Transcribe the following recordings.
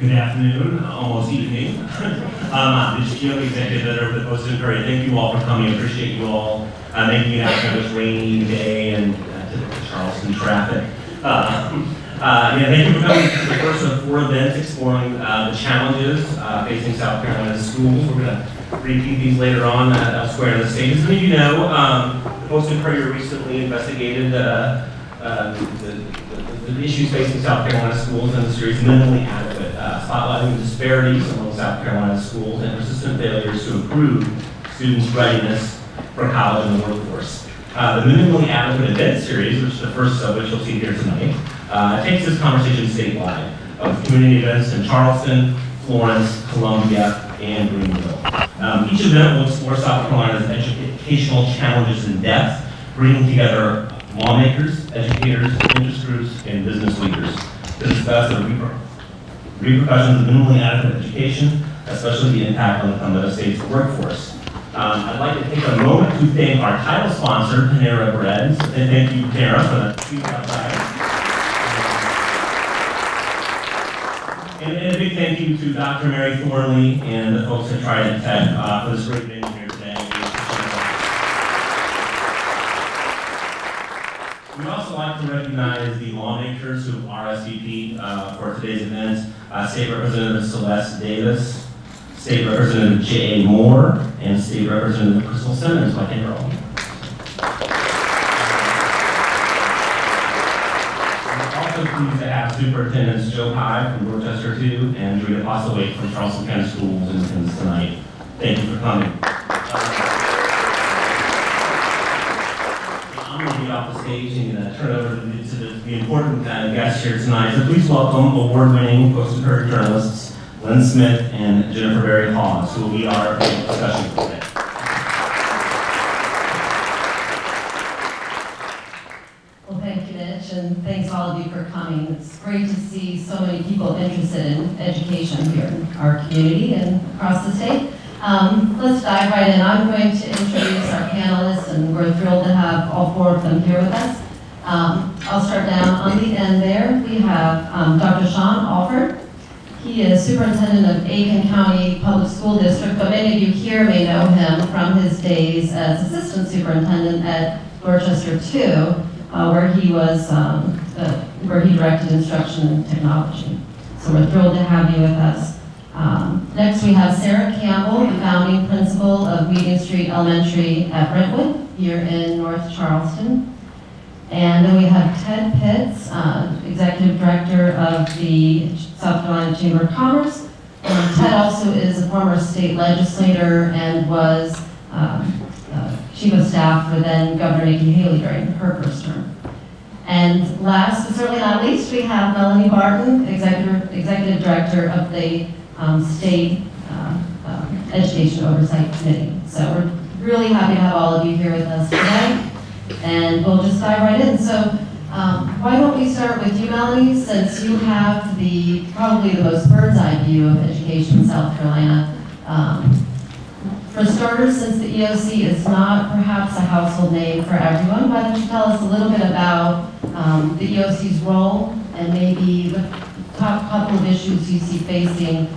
Good afternoon, almost evening. I'm the GO Executive Editor of the Post-Inquiry. Thank you all for coming. I appreciate you all making it out for this rainy day and typical Charleston traffic. Thank you for coming to the first of 4 events exploring the challenges facing South Carolina schools. We're going to repeat these later on elsewhere in the state. As many of you know, the Post-Inquiry recently investigated the issues facing South Carolina schools and the series minimally adequate, spotlighting the disparities among South Carolina schools and persistent failures to improve students' readiness for college and the workforce. The minimally adequate event series, which is the first of which you'll see here tonight, takes this conversation statewide of community events in Charleston, Florence, Columbia, and Greenville. Each event will explore South Carolina's educational challenges in depth, bringing together lawmakers, educators, interest groups, and business leaders to discuss the repercussions of minimally adequate education, especially the impact on the Columbia State's workforce. I'd like to take a moment to thank our title sponsor, Panera Bread. So thank you, Panera, for the speech outside. And a big thank you to Dr. Mary Thornley and the folks at Trident Tech for this great venue here today. We'd also like to recognize the lawmakers who RSVP'd for today's event. State Representative Celeste Davis, State Representative J.A. Moore, and State Representative Crystal Simmons. I think they're all here. We're also pleased to have Superintendents Joe Pye from Dorchester 2 and Julia Postlewaite from Charleston County Schools in attendance tonight. Thank you for coming. I'm going to get off the stage and turn it over to the important guests here tonight. So please welcome award-winning Post-Inquiry journalists Lynn Smith and Jennifer Berry Hawes, who will be our discussion today. Well, thank you, Mitch, and thanks all of you for coming. It's great to see so many people interested in education here in our community and across the state. Let's dive right in. I'm going to introduce our panelists, and we're thrilled to have all 4 of them here with us. I'll start down on the end there. We have Dr. Sean Alford. He is superintendent of Aiken County Public School District, but many of you here may know him from his days as assistant superintendent at Dorchester 2, where he was where he directed instruction and technology. So we're thrilled to have you with us. Next we have Sarah Campbell, the founding principal of Meeting Street Elementary at Brentwood, here in North Charleston. And then we have Ted Pitts, executive director of the South Carolina Chamber of Commerce. Ted also is a former state legislator and was chief of staff for then Governor Nikki Haley during her first term. And last but certainly not least, we have Melanie Barton, executive director of the State Education Oversight Committee. So we're really happy to have all of you here with us today, and we'll just dive right in. So why don't we start with you, Melanie, since you have probably the most bird's eye view of education in South Carolina. For starters, since the EOC is not perhaps a household name for everyone, why don't you tell us a little bit about the EOC's role and maybe the top couple of issues you see facing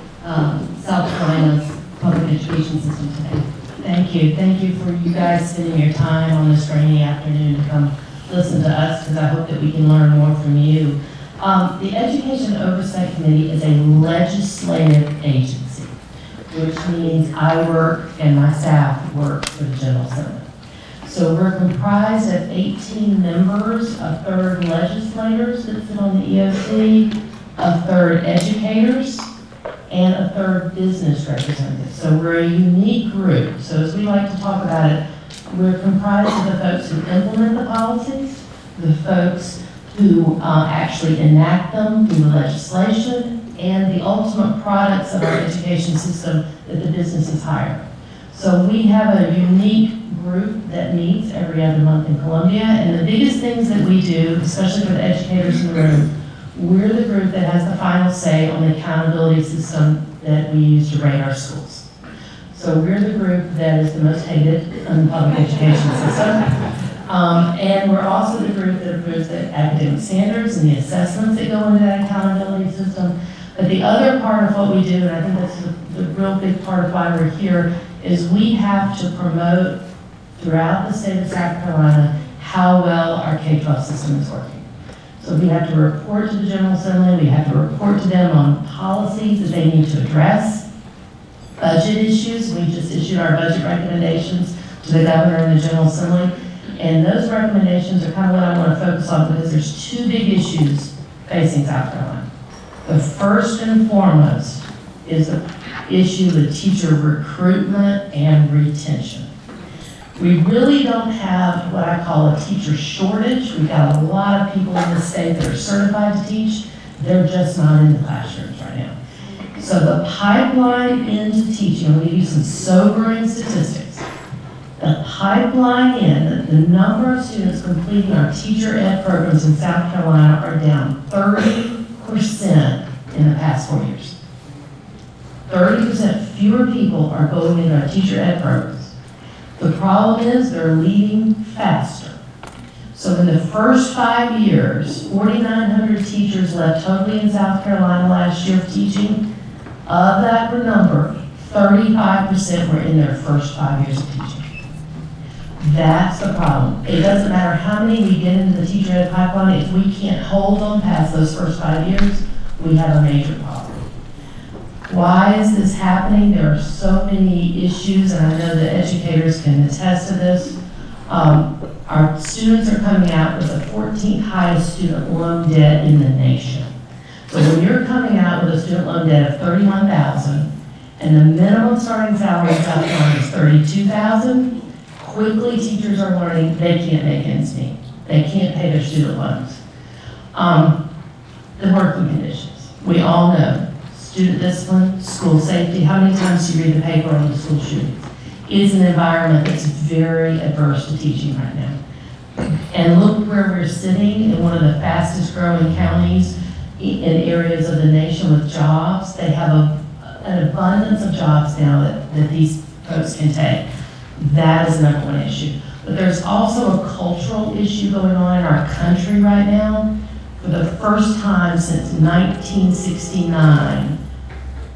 South Carolina's public education system today. Thank you. Thank you for you guys spending your time on this rainy afternoon to come listen to us, because I hope that we can learn more from you. The Education Oversight Committee is a legislative agency, which means I work and my staff work for the General Assembly. So we're comprised of 18 members, a third legislators that sit on the EOC, a third educators, and a third business representatives. So we're a unique group. So as we like to talk about it, we're comprised of the folks who implement the policies, the folks who actually enact them through the legislation, and the ultimate products of our education system that the businesses hire. So we have a unique group that meets every other month in Columbia, and the biggest things that we do, especially for the educators in the room, we're the group that has the final say on the accountability system that we use to rate our schools. So we're the group that is the most hated in the public education system. And we're also the group that approves the academic standards and the assessments that go into that accountability system. But But the other part of what we do, and I think that's the real big part of why we're here, is we have to promote throughout the state of South Carolina how well our K-12 system is working. So we have to report to the General Assembly, we have to report to them on policies that they need to address, budget issues. We just issued our budget recommendations to the governor and the General Assembly. And those recommendations are kind of what I want to focus on because there's two big issues facing South Carolina. The first and foremost is the issue with teacher recruitment and retention. We really don't have what I call a teacher shortage. We've got a lot of people in the state that are certified to teach. They're just not in the classrooms right now. So the pipeline into teaching, I'll give you some sobering statistics. The pipeline in, the number of students completing our teacher ed programs in South Carolina are down 30% in the past 4 years. 30% fewer people are going into our teacher ed programs. The problem is they're leaving faster. So in the first 5 years, 4,900 teachers left totally in South Carolina last year of teaching. Of that number, 35% were in their first 5 years of teaching. That's the problem. It doesn't matter how many we get into the teacher ed pipeline, if we can't hold them past those first 5 years, we have a major problem. Why is this happening? There are so many issues, and I know that educators can attest to this. Our students are coming out with the 14th highest student loan debt in the nation. So when you're coming out with a student loan debt of $31,000, and the minimum starting salary in South Carolina is $32,000, quickly teachers are learning they can't make ends meet. They can't pay their student loans. The working conditions. We all know. Student discipline, school safety. How many times do you read the paper on the school shootings? It's an environment that's very adverse to teaching right now. And look where we're sitting in one of the fastest growing counties in areas of the nation with jobs. They have an abundance of jobs now that these folks can take. That is the number one issue. But there's also a cultural issue going on in our country right now. For the first time since 1969,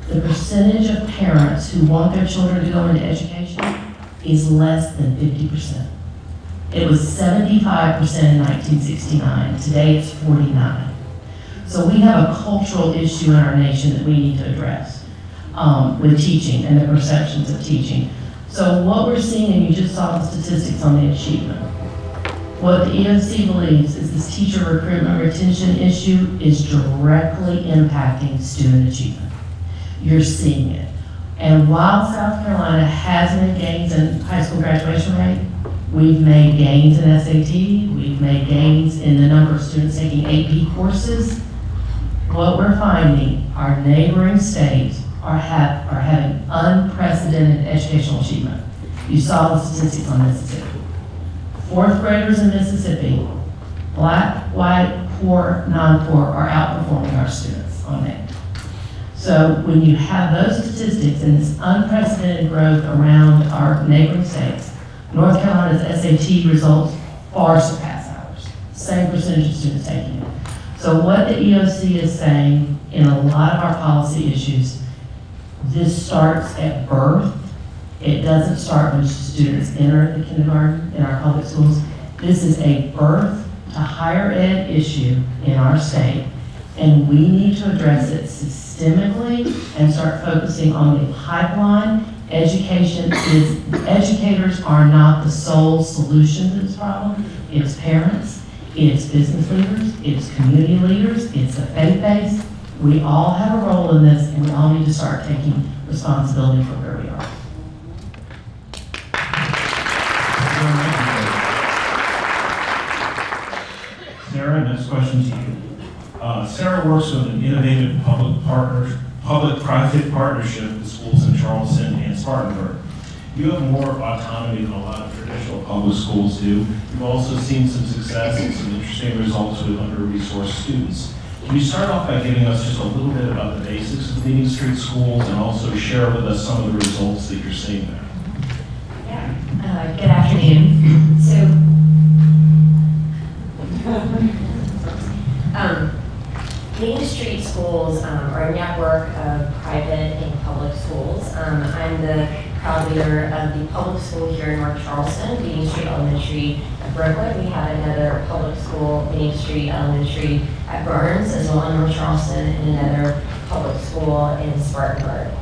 the percentage of parents who want their children to go into education is less than 50%. It was 75% in 1969. Today it's 49%. So we have a cultural issue in our nation that we need to address with teaching and the perceptions of teaching. So what we're seeing, and you just saw the statistics on the achievement, what the EOC believes is this teacher recruitment retention issue is directly impacting student achievement. You're seeing it. And while South Carolina has made gains in high school graduation rate, we've made gains in SAT, we've made gains in the number of students taking AP courses. What we're finding, our neighboring states are having unprecedented educational achievement. You saw the statistics on Mississippi. Fourth graders in Mississippi, black, white, poor, non-poor, are outperforming our students on that. So when you have those statistics and this unprecedented growth around our neighboring states, North Carolina's SAT results far surpass ours. Same percentage of students taking it. So what the EOC is saying in a lot of our policy issues, this starts at birth. It doesn't start when students enter the kindergarten in our public schools. This is a birth to higher ed issue in our state, and we need to address it systemically and start focusing on the pipeline. Educators are not the sole solution to this problem. It's parents, it's business leaders, it's community leaders, it's the faith base. We all have a role in this, and we all need to start taking responsibility for where we are. Sarah, next question to you. Sarah works with an innovative public-private partnership with schools in Charleston and Spartanburg. You have more autonomy than a lot of traditional public schools do. You've also seen some success and some interesting results with under-resourced students. Can you start off by giving us just a little bit about the basics of Leading Street Schools and also share with us some of the results that you're seeing there? Yeah, good afternoon. So, Main Street Schools are a network of private and public schools. I'm the proud leader of the public school here in North Charleston, Main Street Elementary at Brookwood. We have another public school, Main Street Elementary at Burns, as well in North Charleston, and another public school in Spartanburg.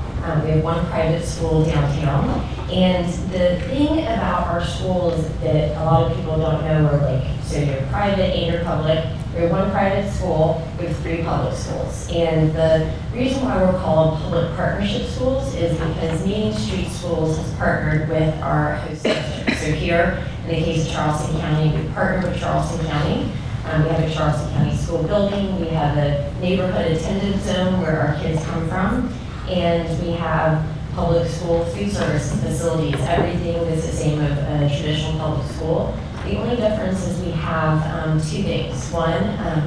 We have one private school downtown. And the thing about our schools that a lot of people don't know are like, so you're private and you're public. We have one private school, we have 3 public schools. And the reason why we're called public partnership schools is because Main Street Schools has partnered with our host district. So here, in the case of Charleston County, we partnered with Charleston County. We have a Charleston County school building. We have a neighborhood attendance zone where our kids come from. And we have public school food service facilities. Everything is the same of a traditional public school. The only difference is we have 2 things. One,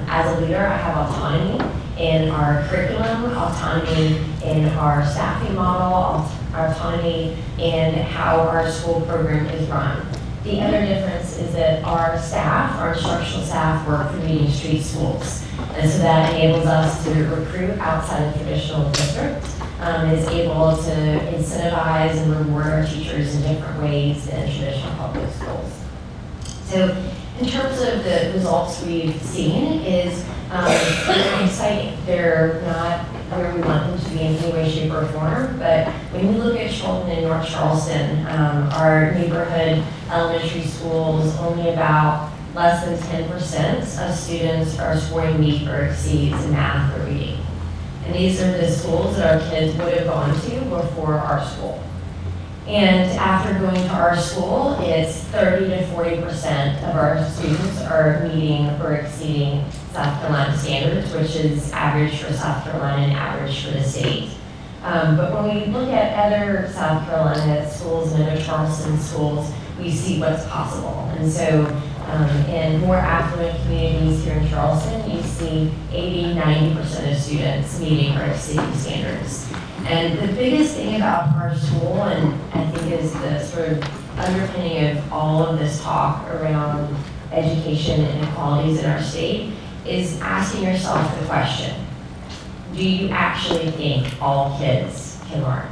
as a leader, I have autonomy in our curriculum, autonomy in our staffing model, autonomy in how our school program is run. The other difference is that our staff, our instructional staff, work for Main Street Schools. And so that enables us to recruit outside of traditional districts, is able to incentivize and reward our teachers in different ways than traditional public schools. So in terms of the results we've seen is they're exciting. They're not where we want them to be in any way, shape, or form, but when you look at Charleston and North Charleston, our neighborhood elementary schools, only about less than 10% of students are scoring meet or exceeds in math or reading. And these are the schools that our kids would have gone to before our school. And after going to our school, it's 30 to 40% of our students are meeting or exceeding South Carolina standards, which is average for South Carolina and average for the state. But when we look at other South Carolina schools and other Charleston schools, we see what's possible. And so in more affluent communities here in Charleston, you see 80–90% of students meeting or exceeding standards. And the biggest thing about our school, and I think is the sort of underpinning of all of this talk around education and inequalities in our state, is asking yourself the question, do you actually think all kids can learn?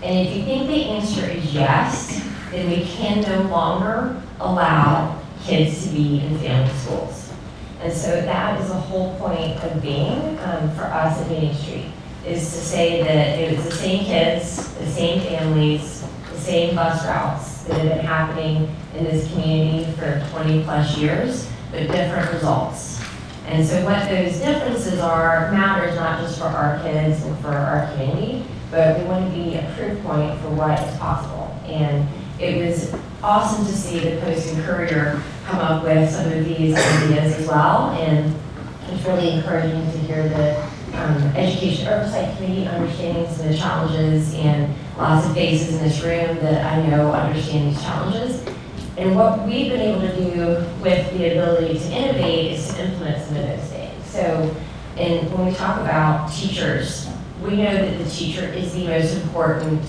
And if you think the answer is yes, then we can no longer allow kids to be in family schools. And so that is the whole point of being for us at Main Street, is to say that it was the same kids, the same families, the same bus routes that have been happening in this community for 20+ years, but different results. And so what those differences are matters not just for our kids and for our community, but we want to be a proof point for what is possible. And it was awesome to see the Post and Courier come up with some of these ideas as well, and it's really encouraging to hear the Education Oversight Committee understanding some of the challenges, and lots of faces in this room that I know understand these challenges. And what we've been able to do with the ability to innovate is to implement some of those things. So, and when we talk about teachers, we know that the teacher is the most important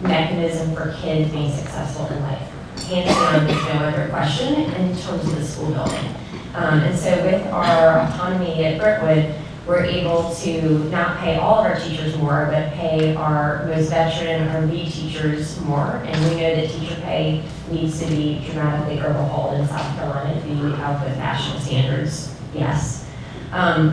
mechanism for kids being successful in life. Hands down, there's no other question in terms of the school building. And so with our autonomy at Brookwood, we're able to not pay all of our teachers more, but pay our most veteran or lead teachers more. And we know that teacher pay needs to be dramatically overhauled in South Carolina to be out with national standards, yes.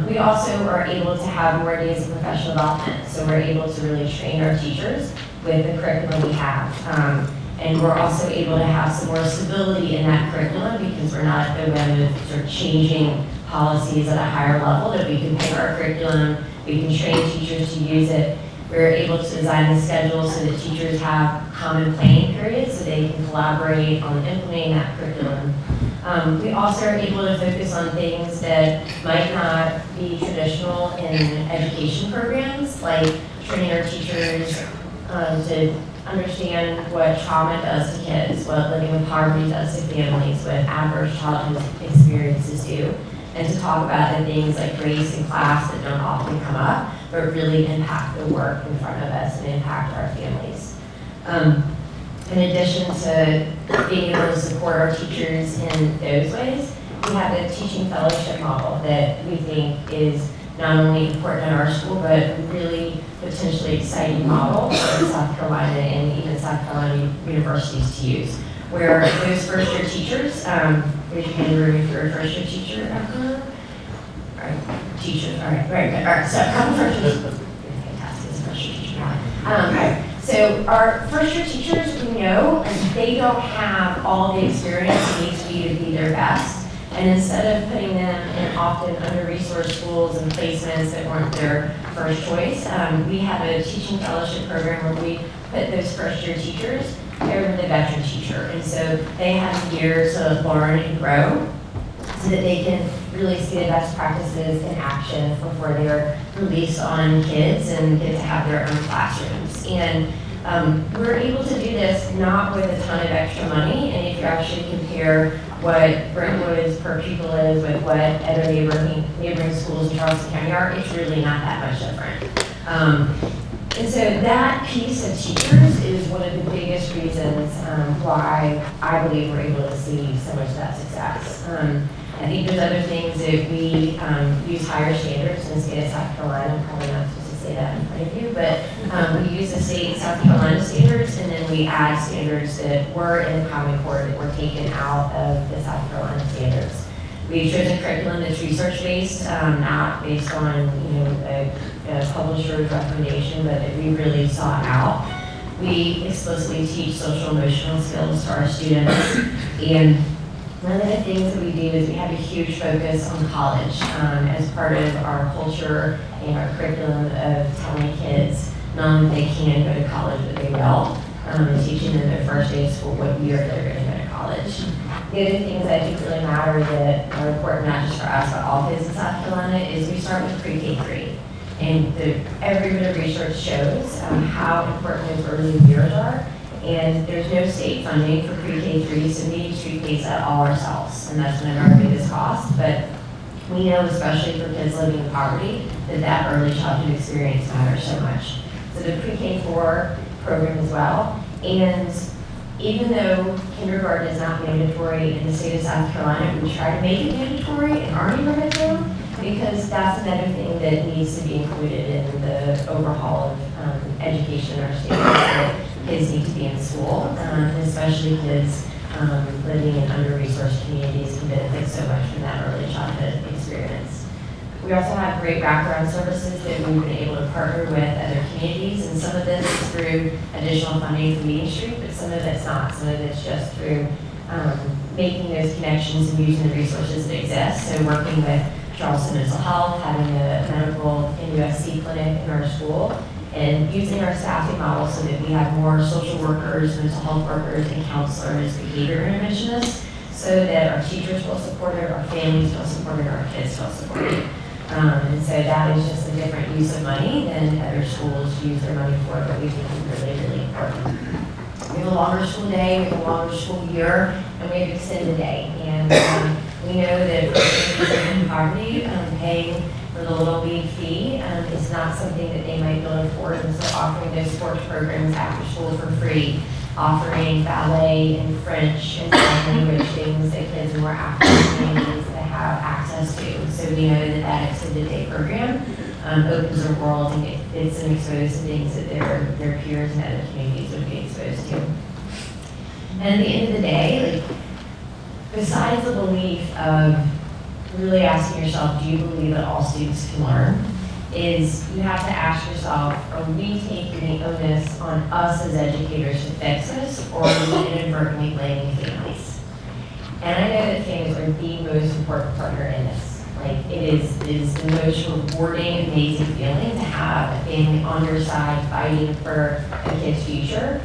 We also are able to have more days of professional development. So we're able to really train our teachers with the curriculum we have. And we're also able to have some more stability in that curriculum because we're not at the whim of sort of changing policies at a higher level, that we can pick our curriculum, we can train teachers to use it. We're able to design the schedule so that teachers have common planning periods so they can collaborate on implementing that curriculum. We also are able to focus on things that might not be traditional in education programs, like training our teachers to understand what trauma does to kids, what living with poverty does to families, what adverse childhood experiences do, and to talk about the things like race and class that don't often come up, but really impact the work in front of us and impact our families. In addition to being able to support our teachers in those ways, we have a teaching fellowship model that we think is not only important in our school, but a really potentially exciting model for South Carolina and even South Carolina universities to use, where those first-year teachers, raise your hand if you're a first-year teacher. All right, teachers, all right, very good. All right, so a couple first-year, fantastic, as a first-year teacher. All right, so our first-year teachers, we know, they don't have all the experience needs to be their best. And instead of putting them in often under-resourced schools and placements that weren't their first choice, we have a teaching fellowship program where we put those first-year teachers over the veteran teacher. And so they have years to learn and grow so that they can really see the best practices in action before they're released on kids and get to have their own classrooms. And we're able to do this not with a ton of extra money, and if you actually compare what Brentwood's per pupil is with what other neighboring schools in Charleston County are, it's really not that much different. And so that piece of teachers is one of the biggest reasons why I believe we're able to see so much of that success. I think there's other things that we use higher standards in the state of South Carolina. I'm probably not supposed to say that in front of you, but we use the state South Carolina standards, and then we add standards that were in the Common Core that were taken out of the South Carolina standards. We've chosen a curriculum that's research-based, not based on a publisher's recommendation, but that we really sought out. We explicitly teach social emotional skills to our students, and one of the things that we do is we have a huge focus on college as part of our culture and our curriculum of telling kids not only they can go to college, but they will, and teaching them their first day of school what year they're going to go to college. The other things I think really matter that are important not just for us, but all kids in South Carolina is we start with pre-K-3. And every bit of research shows how important those early years are. And there's no state funding for pre-K-3, so we need to pay that all ourselves. And that's one of our biggest costs. But we know, especially for kids living in poverty, that early childhood experience matters so much. So the pre-K-4 program as well. And even though kindergarten is not mandatory in the state of South Carolina, we try to make it mandatory in our neighborhood because that's another thing that needs to be included in the overhaul of education in our state. So kids need to be in school, especially kids living in under-resourced communities can benefit so much from that early childhood experience. We also have great wraparound services that we've been able to partner with other communities, and some of this is through additional funding from Main Street, but some of it's not. Some of it's just through making those connections and using the resources that exist. So working with Charleston Mental Health, having a medical NUSC clinic in our school, and using our staffing model so that we have more social workers, mental health workers, and counselors, behavior interventionists, so that our teachers feel supported, our families feel supported, our kids feel supported. And so that is just a different use of money than other schools use their money for, but we think is really, really important. We have a longer school day, we have a longer school year, and we have extended day. And we know that for kids in poverty, paying for the little league fee is not something that they might be able to afford, and so offering those sports programs after school for free, offering ballet and French and sign language things that kids in more affluent communities that have access to. So we know that that extended day program opens their world and gets them exposed to things that their peers in other communities would be exposed to. And at the end of the day, like, besides the belief of really asking yourself, do you believe that all students can learn, is you have to ask yourself, are we taking the onus on us as educators to fix this, or are we inadvertently blaming families? And I know that families are the most important partner in this. Like, it is the most rewarding, amazing feeling to have a family on your side fighting for a kid's future.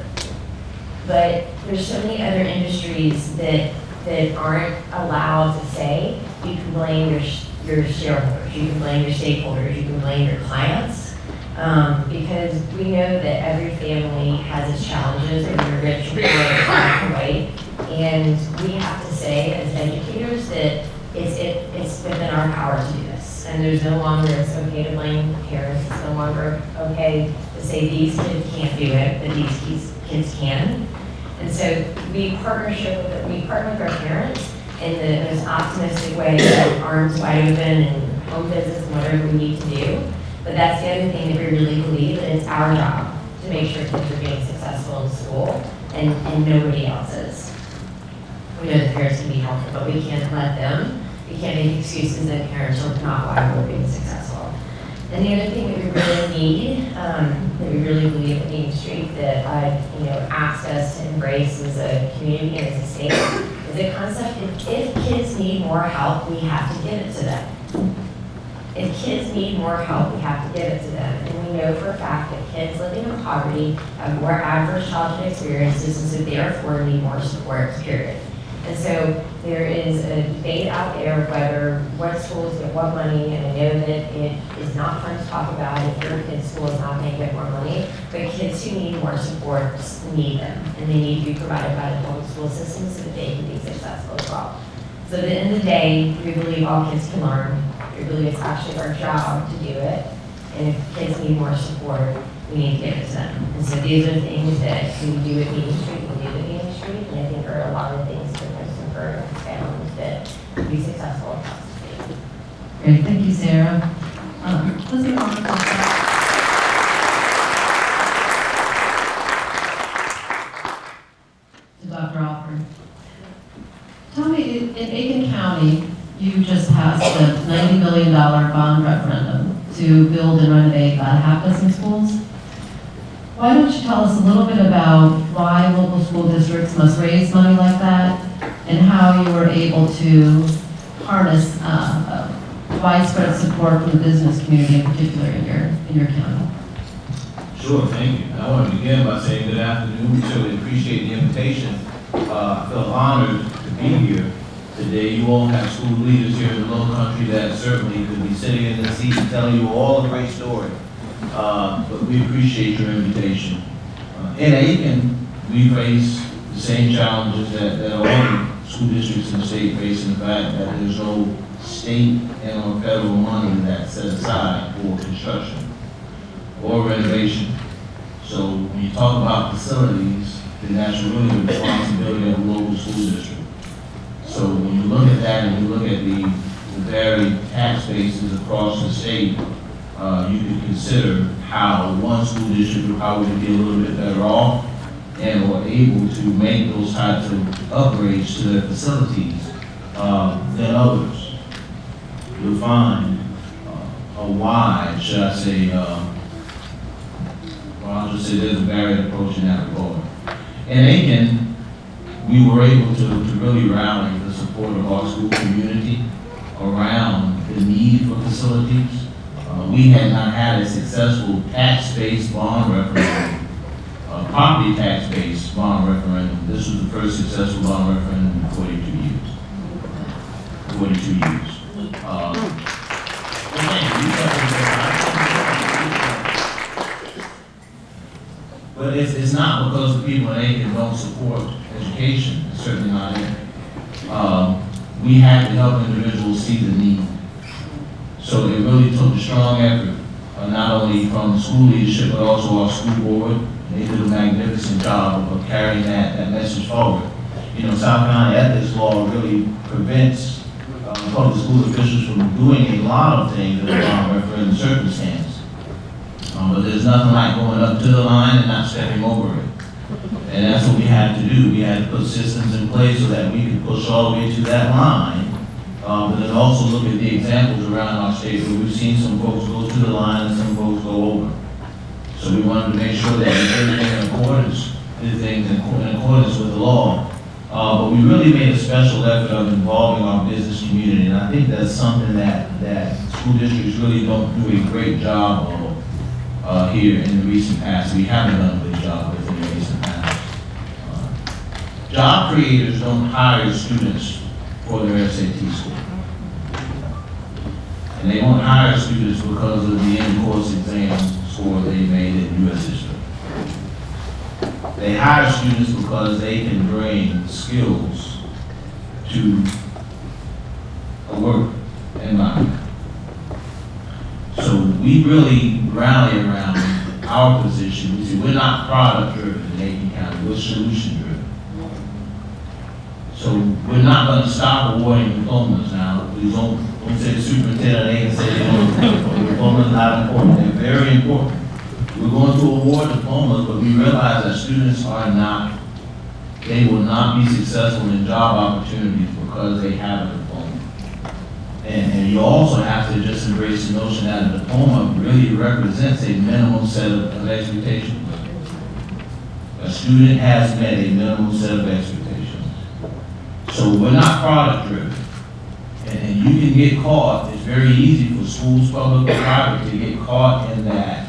But there's so many other industries that aren't allowed to say you can blame your shareholders, you can blame your stakeholders, you can blame your clients, because we know that every family has its challenges, and you're rich or black or white, and we have to say as educators that it's within our power to do this. And there's no longer it's okay to blame parents, it's no longer okay to say these kids can't do it, but these kids can. And so we partner with our parents, in the most optimistic way, with arms wide open and home visits and whatever we need to do. But that's the other thing that we really believe, that it's our job to make sure kids are being successful in school and nobody else's. We know that parents can be helpful, but we can't let them, we can't make excuses that parents are not why we're being successful. And the other thing that we really need, that we really believe at Main Street, that I've asked us to embrace as a community and as a state, is the concept of if kids need more help, we have to give it to them. If kids need more help, we have to give it to them. And we know for a fact that kids living in poverty have more adverse childhood experiences, and so therefore need more support, period. And so there is a debate out there of whether what schools get what money, and I know that it is not fun to talk about if your kid's school is not going to get more money, but kids who need more support need them, and they need to be provided by the public school system so that they can be successful as well. So at the end of the day, we believe all kids can learn. We believe it's actually our job to do it, and if kids need more support, we need to give it to them. And so these are the things that we do at Main Street, we do at Main Street, and I think there are a lot of things that for families that can be successful across the state. Great, thank you, Sarah. Let's move on to Dr. Alford. Tell me, in Aiken County, you just passed a $90 million bond referendum to build and renovate about a half dozen schools. Why don't you tell us a little bit about why local school districts must raise money like that, and how you were able to harness widespread support from the business community in particular in your county? Sure, thank you. I want to begin by saying good afternoon. We certainly appreciate the invitation. I feel honored to be here today. You all have school leaders here in the Low Country that certainly could be sitting in this seat and telling you all the great story. But we appreciate your invitation. In Aiken, we face the same challenges that all school districts in the state face, in the fact that there's no state and or federal money that's set aside for construction or renovation. So when you talk about facilities, then that's really the responsibility of the local school district. So when you look at that and you look at the varied tax bases across the state, you can consider how one school district would probably be a little bit better off and or able to make those types of upgrades to their facilities than others. You'll find a wide, should I say, well, I'll just say there's a varied approach in that regard. In Aiken, we were able to really rally the support of our school community around the need for facilities. We had not had a successful tax-based bond referendum, property tax-based bond referendum. This was the first successful bond referendum in 42 years. 42 years. But it's not because the people in Aiken don't support education. It's certainly not it. We had to help individuals see the need. So it really took a strong effort, not only from the school leadership, but also our school board. They did a magnificent job of carrying that message forward. You know, South Carolina ethics law really prevents public school officials from doing a lot of things in a bond referendum circumstance. But there's nothing like going up to the line and not stepping over it. And that's what we had to do. We had to put systems in place so that we could push all the way to that line. But then also look at the examples around our state where we've seen some folks go to the line and some folks go over. So we wanted to make sure that we did things in accordance with the law. But we really made a special effort of involving our business community, and I think that's something that school districts really don't do a great job of here in the recent past. We haven't done a good job with in the recent past. Job creators don't hire students for their SAT score. And they won't hire students because of the in-course exam score they made in U.S. history. They hire students because they can bring skills to a work environment. So we really rally around our position. We say we're not product driven in Aiken County, we're solution driven. So we're not going to stop awarding diplomas now. We don't say the superintendent, they can say they don't. Diplomas are not important. They're very important. We're going to award diplomas, but we realize that students are not, they will not be successful in job opportunities because they have a diploma. And you also have to just embrace the notion that a diploma really represents a minimum set of expectations. A student has met a minimum set of expectations. So we're not product driven. And you can get caught, it's very easy for schools, public or private, to get caught in that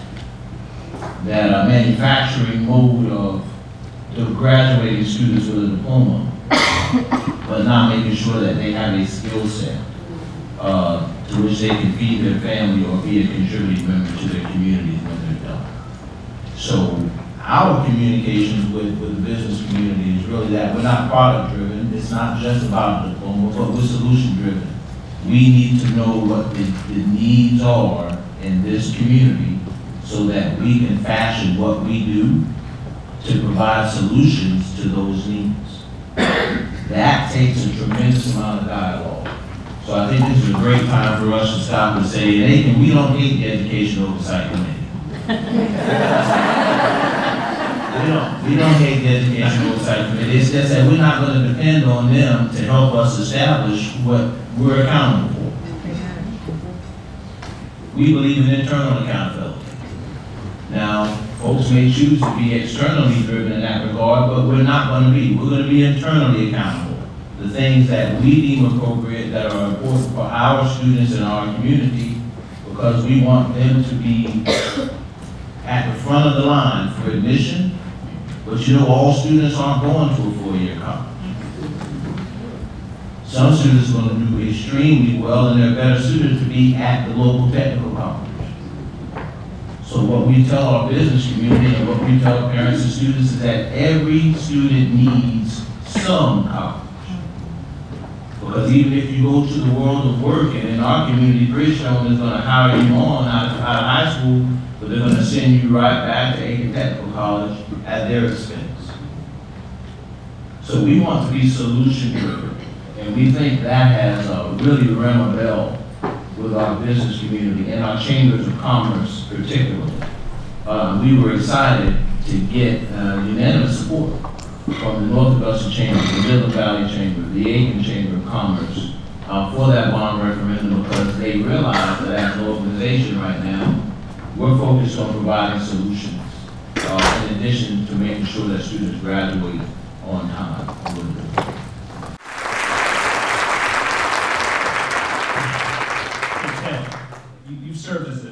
manufacturing mode of graduating students with a diploma, but not making sure that they have a skill set to which they can feed their family or be a contributing member to their communities when they're done. So our communications with the business community is really that we're not product driven. It's not just about a diploma, but we're solution driven. We need to know what the needs are in this community so that we can fashion what we do to provide solutions to those needs. That takes a tremendous amount of dialogue. So I think this is a great time for us to stop and say, hey, we don't hate the Education Oversight Committee. We don't hate the Education Oversight Committee. It's just that we're not going to depend on them to help us establish what we're accountable for. We believe in internal accountability. Now, folks may choose to be externally driven in that regard, but we're not going to be. We're going to be internally accountable. The things that we deem appropriate, that are important for our students in our community, because we want them to be at the front of the line for admission. But you know, all students aren't going to a four-year college. Some students are going to do extremely well, and they're better suited to be at the local technical college. So what we tell our business community and what we tell parents and students is that every student needs some college. Because even if you go to the world of work, and in our community, Bridgestone is going to hire you on out of high school, but they're going to send you right back to Aiken Technical College at their expense. So we want to be solution driven, and we think that has really rung a bell with our business community and our chambers of commerce particularly. We were excited to get unanimous support from the North Augusta Chamber, the Midland Valley Chamber, the Aiken Chamber of Commerce for that bond referendum, because they realize that as an organization right now, we're focused on providing solutions in addition to making sure that students graduate on time. You served as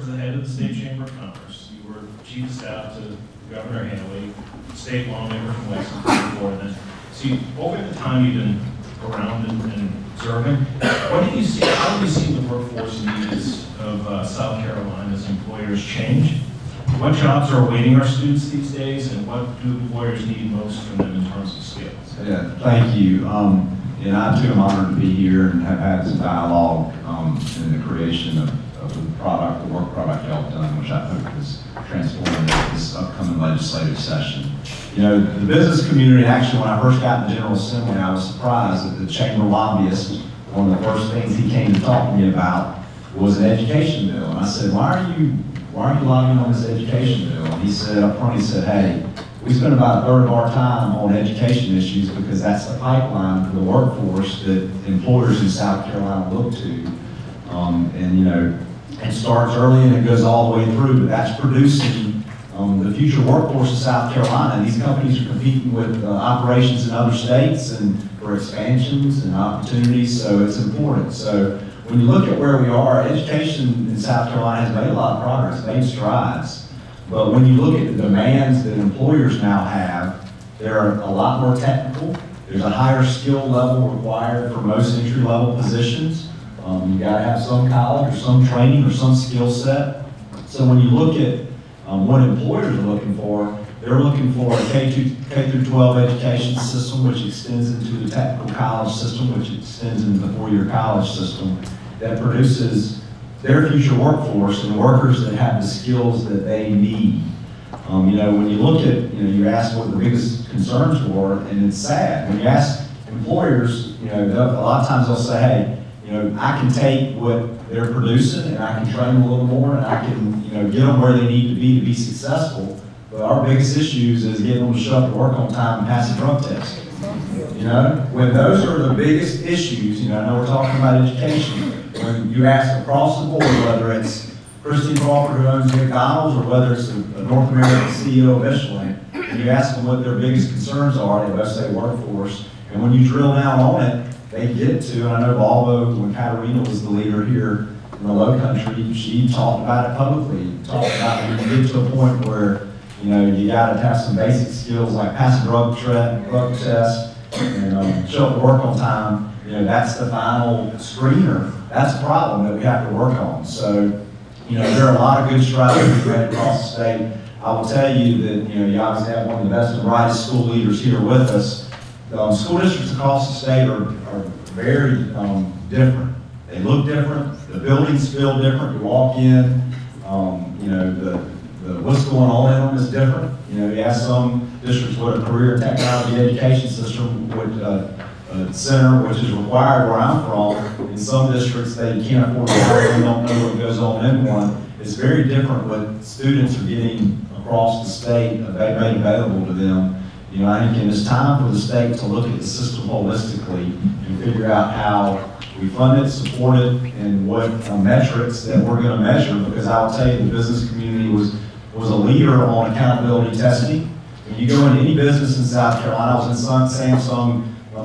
the head of the State Chamber of Commerce. You were chief of staff to Governor Haley, state lawmaker from Lexington before then. So over the time you've been around and observing, what do you see? How do you see the workforce needs of South Carolina's employers change? What jobs are awaiting our students these days, and what do employers need most from them in terms of skills? Yeah, thank you. And I too am honored to be here and have had some dialogue in the creation of the product, the work product y'all done, which I hope is transformative this upcoming legislative session. You know, the business community, actually, when I first got in the General Assembly, I was surprised that the chamber lobbyist, one of the first things he came to talk to me about was an education bill. And I said, why are you lobbying on this education bill? And he said, up front, he said, hey, we spend about a third of our time on education issues because that's the pipeline for the workforce that employers in South Carolina look to. And you know, it starts early and it goes all the way through, but that's producing the future workforce of South Carolina. And these companies are competing with operations in other states and for expansions and opportunities, so it's important. So when you look at where we are, education in South Carolina has made a lot of progress, made strides. But when you look at the demands that employers now have, they're a lot more technical. There's a higher skill level required for most entry-level positions. You gotta have some college or some training or some skill set. So when you look at what employers are looking for, they're looking for a K through 12 education system, which extends into the technical college system, which extends into the four-year college system, that produces their future workforce and workers that have the skills that they need. You know, when you look at, you ask what the biggest concerns were, and it's sad. When you ask employers, you know, a lot of times they'll say, hey, you know, I can take what they're producing and I can train them a little more and I can, you know, get them where they need to be successful. But our biggest issues is getting them to show up to work on time and pass a drug test. You know, when those are the biggest issues, you know, I know we're talking about education. When you ask across the board, whether it's Christine Crawford who owns McDonald's or whether it's a North American CEO of Michelin, and you ask them what their biggest concerns are, they both say workforce. And when you drill down on it, they get to, and I know Volvo, when Katarina was the leader here in the Low Country, she talked about it publicly, talked about when you get to a point where, you know, you gotta have some basic skills like pass a drug test and show up to work on time. You know, that's the final screener. That's a problem that we have to work on. So, you know, there are a lot of good strides we've made across the state. I will tell you that, you know, you obviously have one of the best and brightest school leaders here with us. School districts across the state are very different. They look different. The buildings feel different. You walk in, you know, what's going on in them is different. You know, you ask some districts what a career technology education system would center, which is required where I'm from. In some districts, they can't afford to hire them, don't know what goes on in one. It's very different what students are getting across the state made available to them. You know, I think it's time for the state to look at the system holistically and figure out how we fund it, support it, and what metrics that we're going to measure. Because I'll tell you, the business community was a leader on accountability testing. When you go into any business in South Carolina, I was in Samsung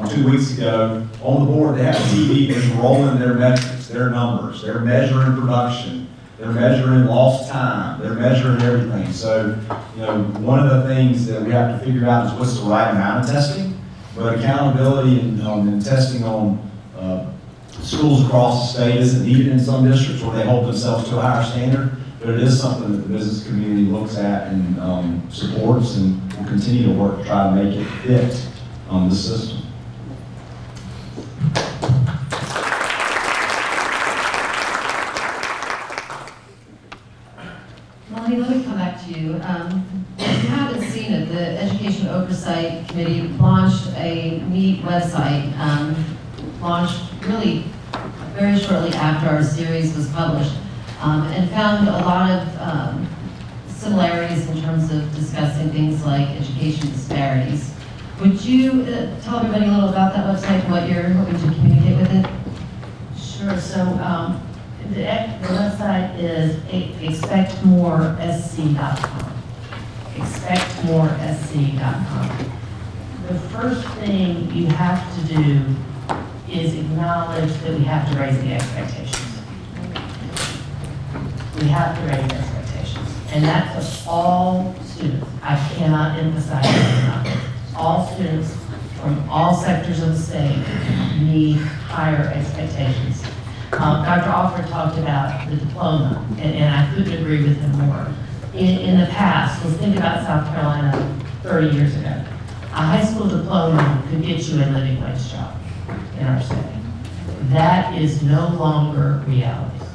2 weeks ago. On the board, they have a TV that's rolling their metrics, their numbers. They're measuring production. They're measuring lost time. They're measuring everything. So, you know, one of the things that we have to figure out is what's the right amount of testing. But accountability and testing on schools across the state isn't needed in some districts where they hold themselves to a higher standard. But it is something that the business community looks at and supports, and will continue to work to try to make it fit the system. Melanie, let me come back to you. If you haven't seen it, the Education Oversight Committee launched a neat website, launched really very shortly after our series was published, and found a lot of similarities in terms of discussing things like education disparities. Would you tell everybody a little about that website and what you're hoping to communicate with it? Sure. So the website is expectmoresc.com. Expectmoresc.com. The first thing you have to do is acknowledge that we have to raise the expectations. We have to raise expectations. And that's of all students. I cannot emphasize that enough. All students from all sectors of the state need higher expectations. Dr. Alford talked about the diploma, and I couldn't agree with him more. In the past, let's think about South Carolina 30 years ago. A high school diploma could get you a living wage job in our state. That is no longer reality.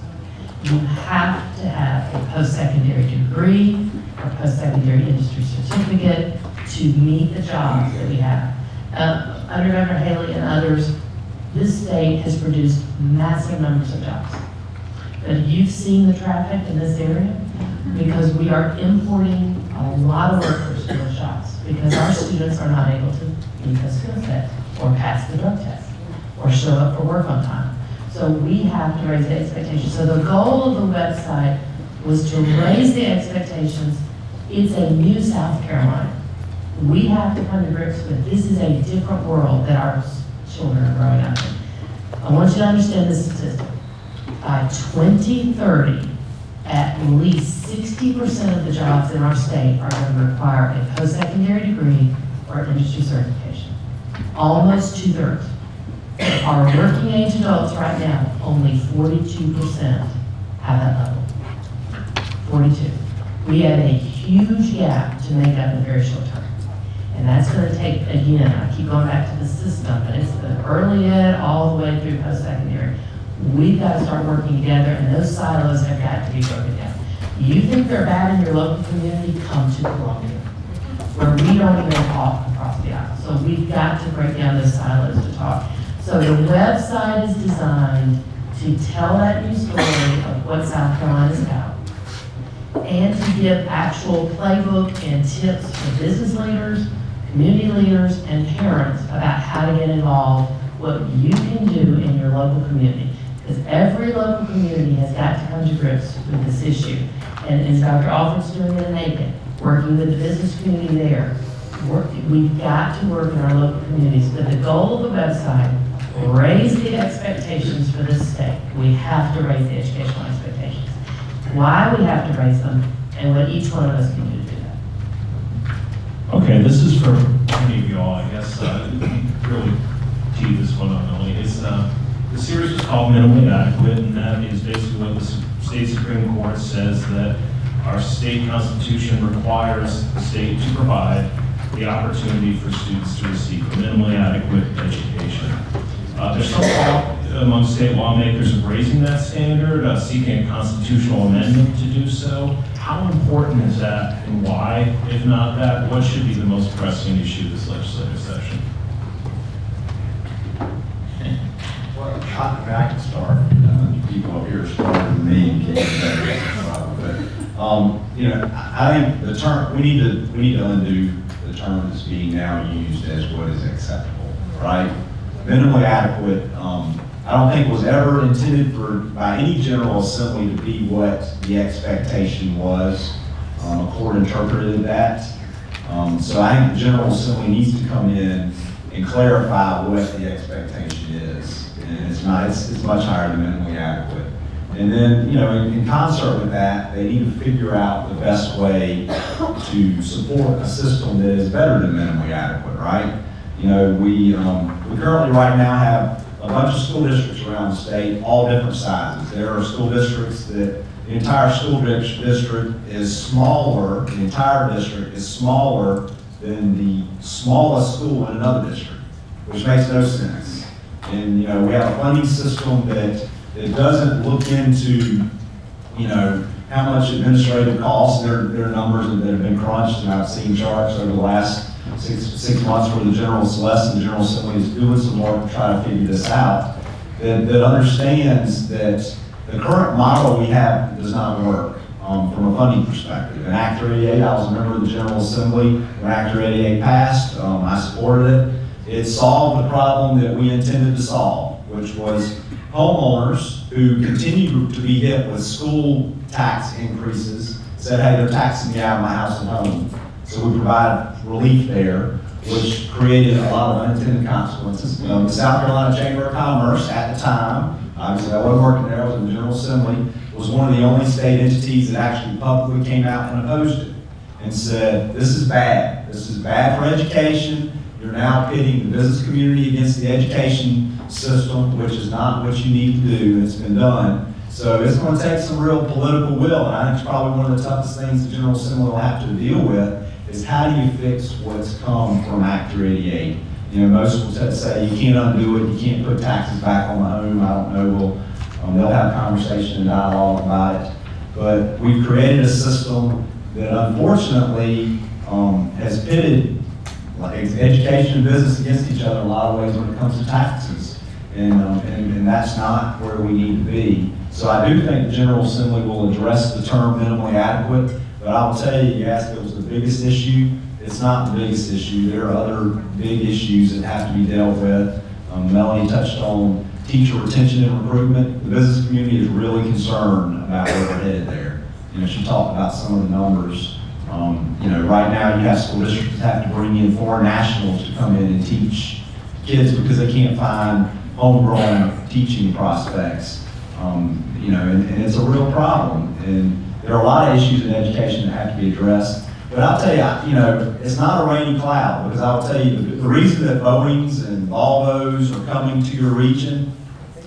You have to have a post-secondary degree or post-secondary industry certificate to meet the jobs that we have. Under Governor Haley and others, this state has produced massive numbers of jobs. But you've seen the traffic in this area because we are importing a lot of workers to those jobs because our students are not able to meet the skill set or pass the drug test or show up for work on time. So we have to raise the expectations. So the goal of the website was to raise the expectations. It's a new South Carolina. We have to come to grips with this is a different world that our children are growing up in. I want you to understand this statistic. By 2030, at least 60% of the jobs in our state are going to require a post-secondary degree or industry certification. Almost 2/3. Our working age adults right now, only 42% have that level. 42. We have a huge gap to make up in very short term. And that's going to take, again, I keep going back to the system, but it's the early ed all the way through post-secondary. We've got to start working together, and those silos have got to be broken down. You think they're bad in your local community, come to Columbia. where we don't even talk across the aisle. So we've got to break down those silos to talk. So the website is designed to tell that new story of what South Carolina is about, and to give actual playbook and tips for business leaders, community leaders, and parents about how to get involved, what you can do in your local community. Because every local community has got to come to grips with this issue. And as Dr. Alford's doing in Macon, working with the business community there, we've got to work in our local communities. But the goal of the website, raise the expectations for this state. We have to raise the educational expectations. Why we have to raise them, and what each one of us can do to do that. Okay, this is for many of y'all, I guess. Really tee this one up, Melanie. The series is called Minimally Adequate, and that is basically what the state Supreme Court says, that our state constitution requires the state to provide the opportunity for students to receive a minimally adequate education. There's some talk among state lawmakers of raising that standard, seeking a constitutional amendment to do so. How important is that, and why? If not that, what should be the most pressing issue this legislative session? Well, I can start. People up here smarter than me. I think the term, we need to undo the term that's being now used as what is acceptable, right? Minimally adequate, I don't think was ever intended by any General Assembly to be what the expectation was. A court interpreted that. So I think the General Assembly needs to come in and clarify what the expectation is. And it's much higher than minimally adequate. And then, in concert with that, they need to figure out the best way to support a system that is better than minimally adequate, right? We currently right now have a bunch of school districts around the state, all different sizes. There are school districts that the entire school district is smaller, the entire district is smaller than the smallest school in another district, which makes no sense. And, we have a funding system that doesn't look into, how much administrative costs. There are numbers that have been crunched, and I've seen charts over the last six months where the General Assembly is doing some work to try to figure this out, that understands that the current model we have does not work from a funding perspective. In Act 88, I was a member of the General Assembly. When Act 88 passed, I supported it. It solved the problem that we intended to solve, which was homeowners who continue to be hit with school tax increases said, hey, they're taxing me out of my house and home. So we provide relief there, which created a lot of unintended consequences. The South Carolina Chamber of Commerce at the time, obviously I wasn't working there, I was in the General Assembly, was one of the only state entities that actually publicly came out and opposed it and said, this is bad. This is bad for education. You're now pitting the business community against the education system, which is not what you need to do, and it's been done. So it's going to take some real political will, and I think it's probably one of the toughest things the General Assembly will have to deal with, is how do you fix what's come from Act 388? Most will say you can't undo it, you can't put taxes back on the home. I don't know, they'll have conversation and dialogue about it. But we've created a system that unfortunately has pitted education and business against each other in a lot of ways when it comes to taxes. And that's not where we need to be. So I do think the General Assembly will address the term minimally adequate, but I will tell you, you asked if it was the biggest issue. It's not the biggest issue. There are other big issues that have to be dealt with. Melanie touched on teacher retention and recruitment. The business community is really concerned about where we're headed there. She talked about some of the numbers. Right now you have school districts that have to bring in foreign nationals to come in and teach kids because they can't find homegrown teaching prospects. And it's a real problem. And there are a lot of issues in education that have to be addressed. But I'll tell you, it's not a rainy cloud, because I'll tell you the reason that Boeings and Volvos are coming to your region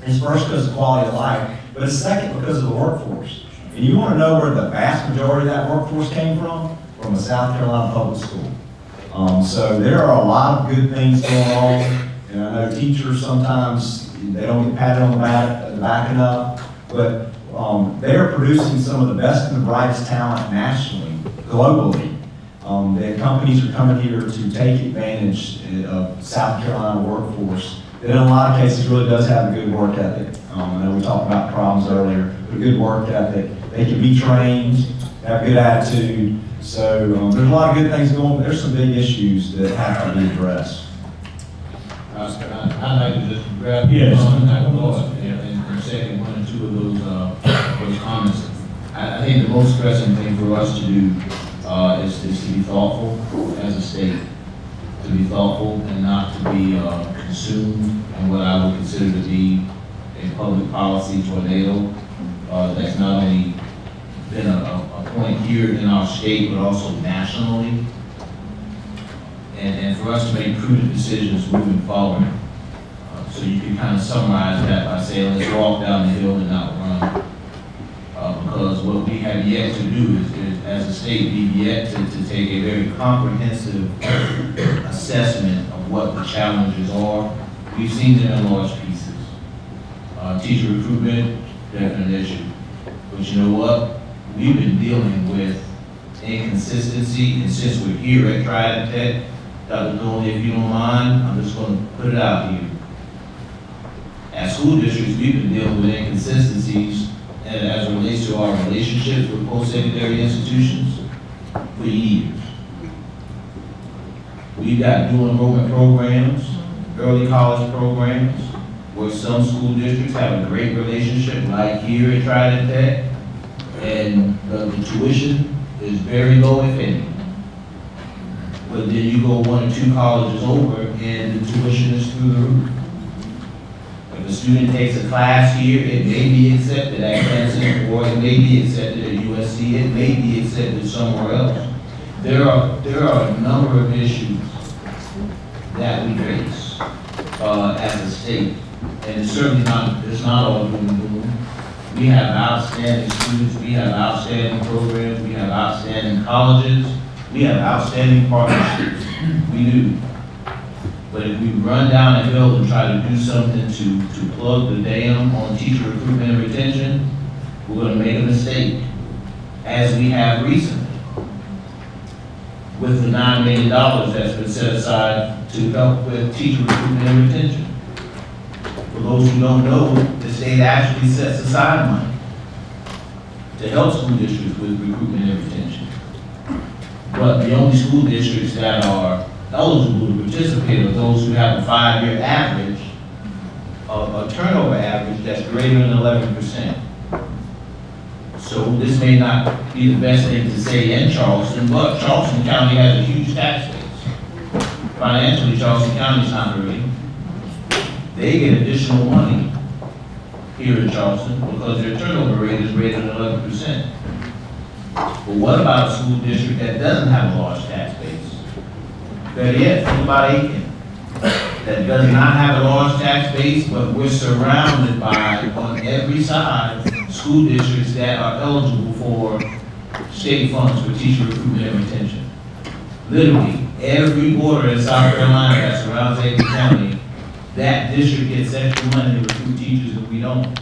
is first because of quality of life, but it's second because of the workforce. And you want to know where the vast majority of that workforce came from? From a South Carolina public school. So there are a lot of good things going on. And I know teachers sometimes, they don't get patted on the back enough, but they are producing some of the best and the brightest talent nationally, globally. that companies are coming here to take advantage of South Carolina workforce that in a lot of cases really does have a good work ethic. I know we talked about problems earlier, but a good work ethic. They can be trained, have a good attitude. So there's a lot of good things going, but there's some big issues that have to be addressed. I'd like to just grab on that thought and second one or two of those comments. I think the most pressing thing for us to do is to be thoughtful as a state, to be thoughtful and not to be consumed in what I would consider to be a public policy tornado that's not only been a point here in our state, but also nationally. And for us to make prudent decisions moving forward. So you can kind of summarize that by saying, let's walk down the hill and not run. Because what we have yet to do is as a state, we've yet to take a very comprehensive assessment of what the challenges are. We've seen them in large pieces. Teacher recruitment, definite issue. But you know what? We've been dealing with inconsistency, and since we're here at Trident Tech, Dr. Dooley, if you don't mind, I'm just going to put it out here. As school districts, we've been dealing with inconsistencies and as it relates to our relationships with post-secondary institutions for years. We've got dual enrollment programs, early college programs, where some school districts have a great relationship, like here at Trident Tech, and the tuition is very low, if any. But then you go one or two colleges over and the tuition is through the roof. If a student takes a class here, it may be accepted at Clemson, or it may be accepted at USC, it may be accepted somewhere else. There are a number of issues that we face as a state, and it's certainly not all doom and gloom. We have outstanding students, we have outstanding programs, we have outstanding colleges, we have outstanding partnerships. We do. But if we run down a hill and try to do something to plug the dam on teacher recruitment and retention, we're going to make a mistake, as we have recently, with the $9 million that's been set aside to help with teacher recruitment and retention. For those who don't know, the state actually sets aside money to help school districts with recruitment and retention. But the only school districts that are eligible to participate are those who have a 5-year average, a turnover average that's greater than 11%. So this may not be the best thing to say in Charleston, but Charleston County has a huge tax base. Financially, Charleston County is not hurting. They get additional money here in Charleston because their turnover rate is greater than 11%. But what about a school district that doesn't have a large tax base? Better yet, think about Aiken, that does not have a large tax base, but we're surrounded by, on every side, school districts that are eligible for state funds for teacher recruitment and retention. Literally, every border in South Carolina that surrounds Aiken County, that district gets extra money to recruit teachers that we don't.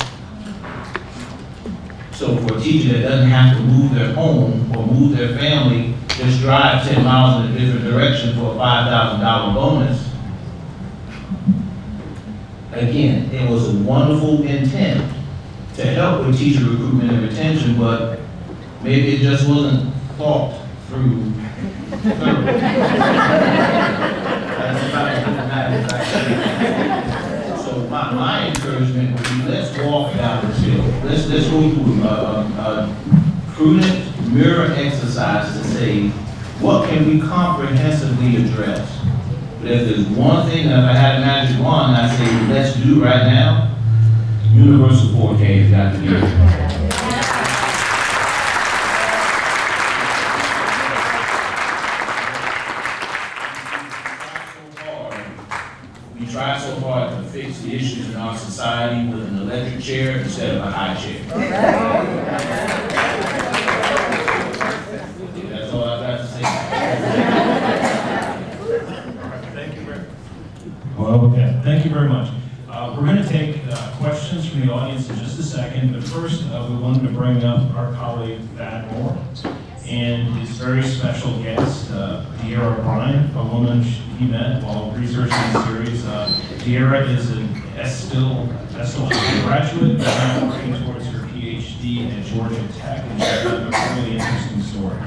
So for a teacher that doesn't have to move their home or move their family, just drive 10 miles in a different direction for a $5,000 bonus. Again, it was a wonderful intent to help with teacher recruitment and retention, but maybe it just wasn't thought through thoroughly. That's about as good as that. So my encouragement would be, let's walk down this hill. Let's go through a prudent mirror exercise to say, what can we comprehensively address? But if there's one thing that if I had a magic wand, I'd say, let's do right now, universal 4K has got to be there. We try so hard to fix the issues in our society with an electric chair instead of a high chair. That's all I've got to say. Thank you very much. Well, okay. Thank you very much. We're going to take questions from the audience in just a second, but first we wanted to bring up our colleague, Thad Moore. and his very special guest, De'Ara Bryant, a woman he met while researching the series. De'Ara is an Estill High graduate, now working towards her PhD at Georgia Tech, and she's got a really interesting story.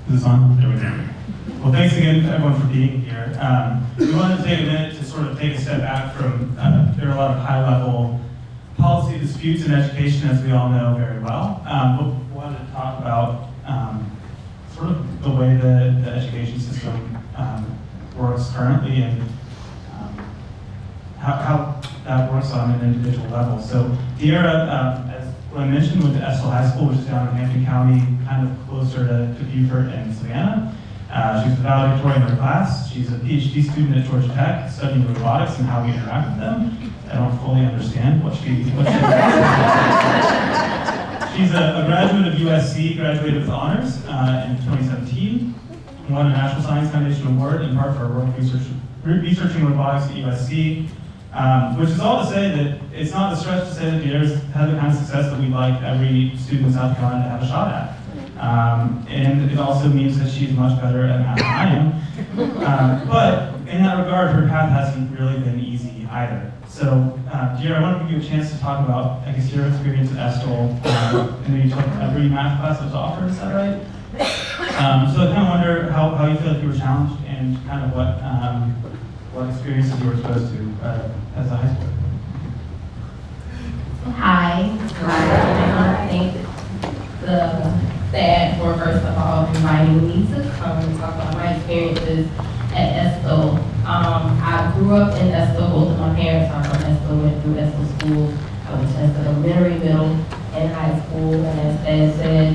Is this on? There we go. Well, thanks again to everyone for being here. We wanted to take a minute to sort of take a step back from, there are a lot of high-level policy disputes in education, as we all know very well. But we wanted to talk about sort of the way the education system works currently and how that works on an individual level. So De'Ara, as I mentioned, went to Estill High School, which is down in Hampton County, kind of closer to Beaufort and Savannah. She was the valedictorian in her class. She's a PhD student at Georgia Tech, studying robotics and how we interact with them. I don't fully understand what she She's a graduate of USC, graduated with honors in 2017. Won a National Science Foundation Award in part for her work researching robotics at USC. Which is all to say that it's not a stretch to say that De'Ara's had the kind of success that we'd like every student in South Carolina to have a shot at. And it also means that she's much better at math than I am. But in that regard, her path hasn't really been easy either. So, De'Ara, I want to give you a chance to talk about, I guess, your experience at Estill. And you took every math class that was offered, is that right? So I kind of wonder how you feel like you were challenged and kind of what experiences you were exposed to as a high schooler. Hi. I thank the staff for, first of all, inviting me to come and talk about my experiences at Estill. I grew up in Estill. Both of my parents are from Estill, went through Estill school. I went to Estill elementary, middle, and high school. And as Dad said,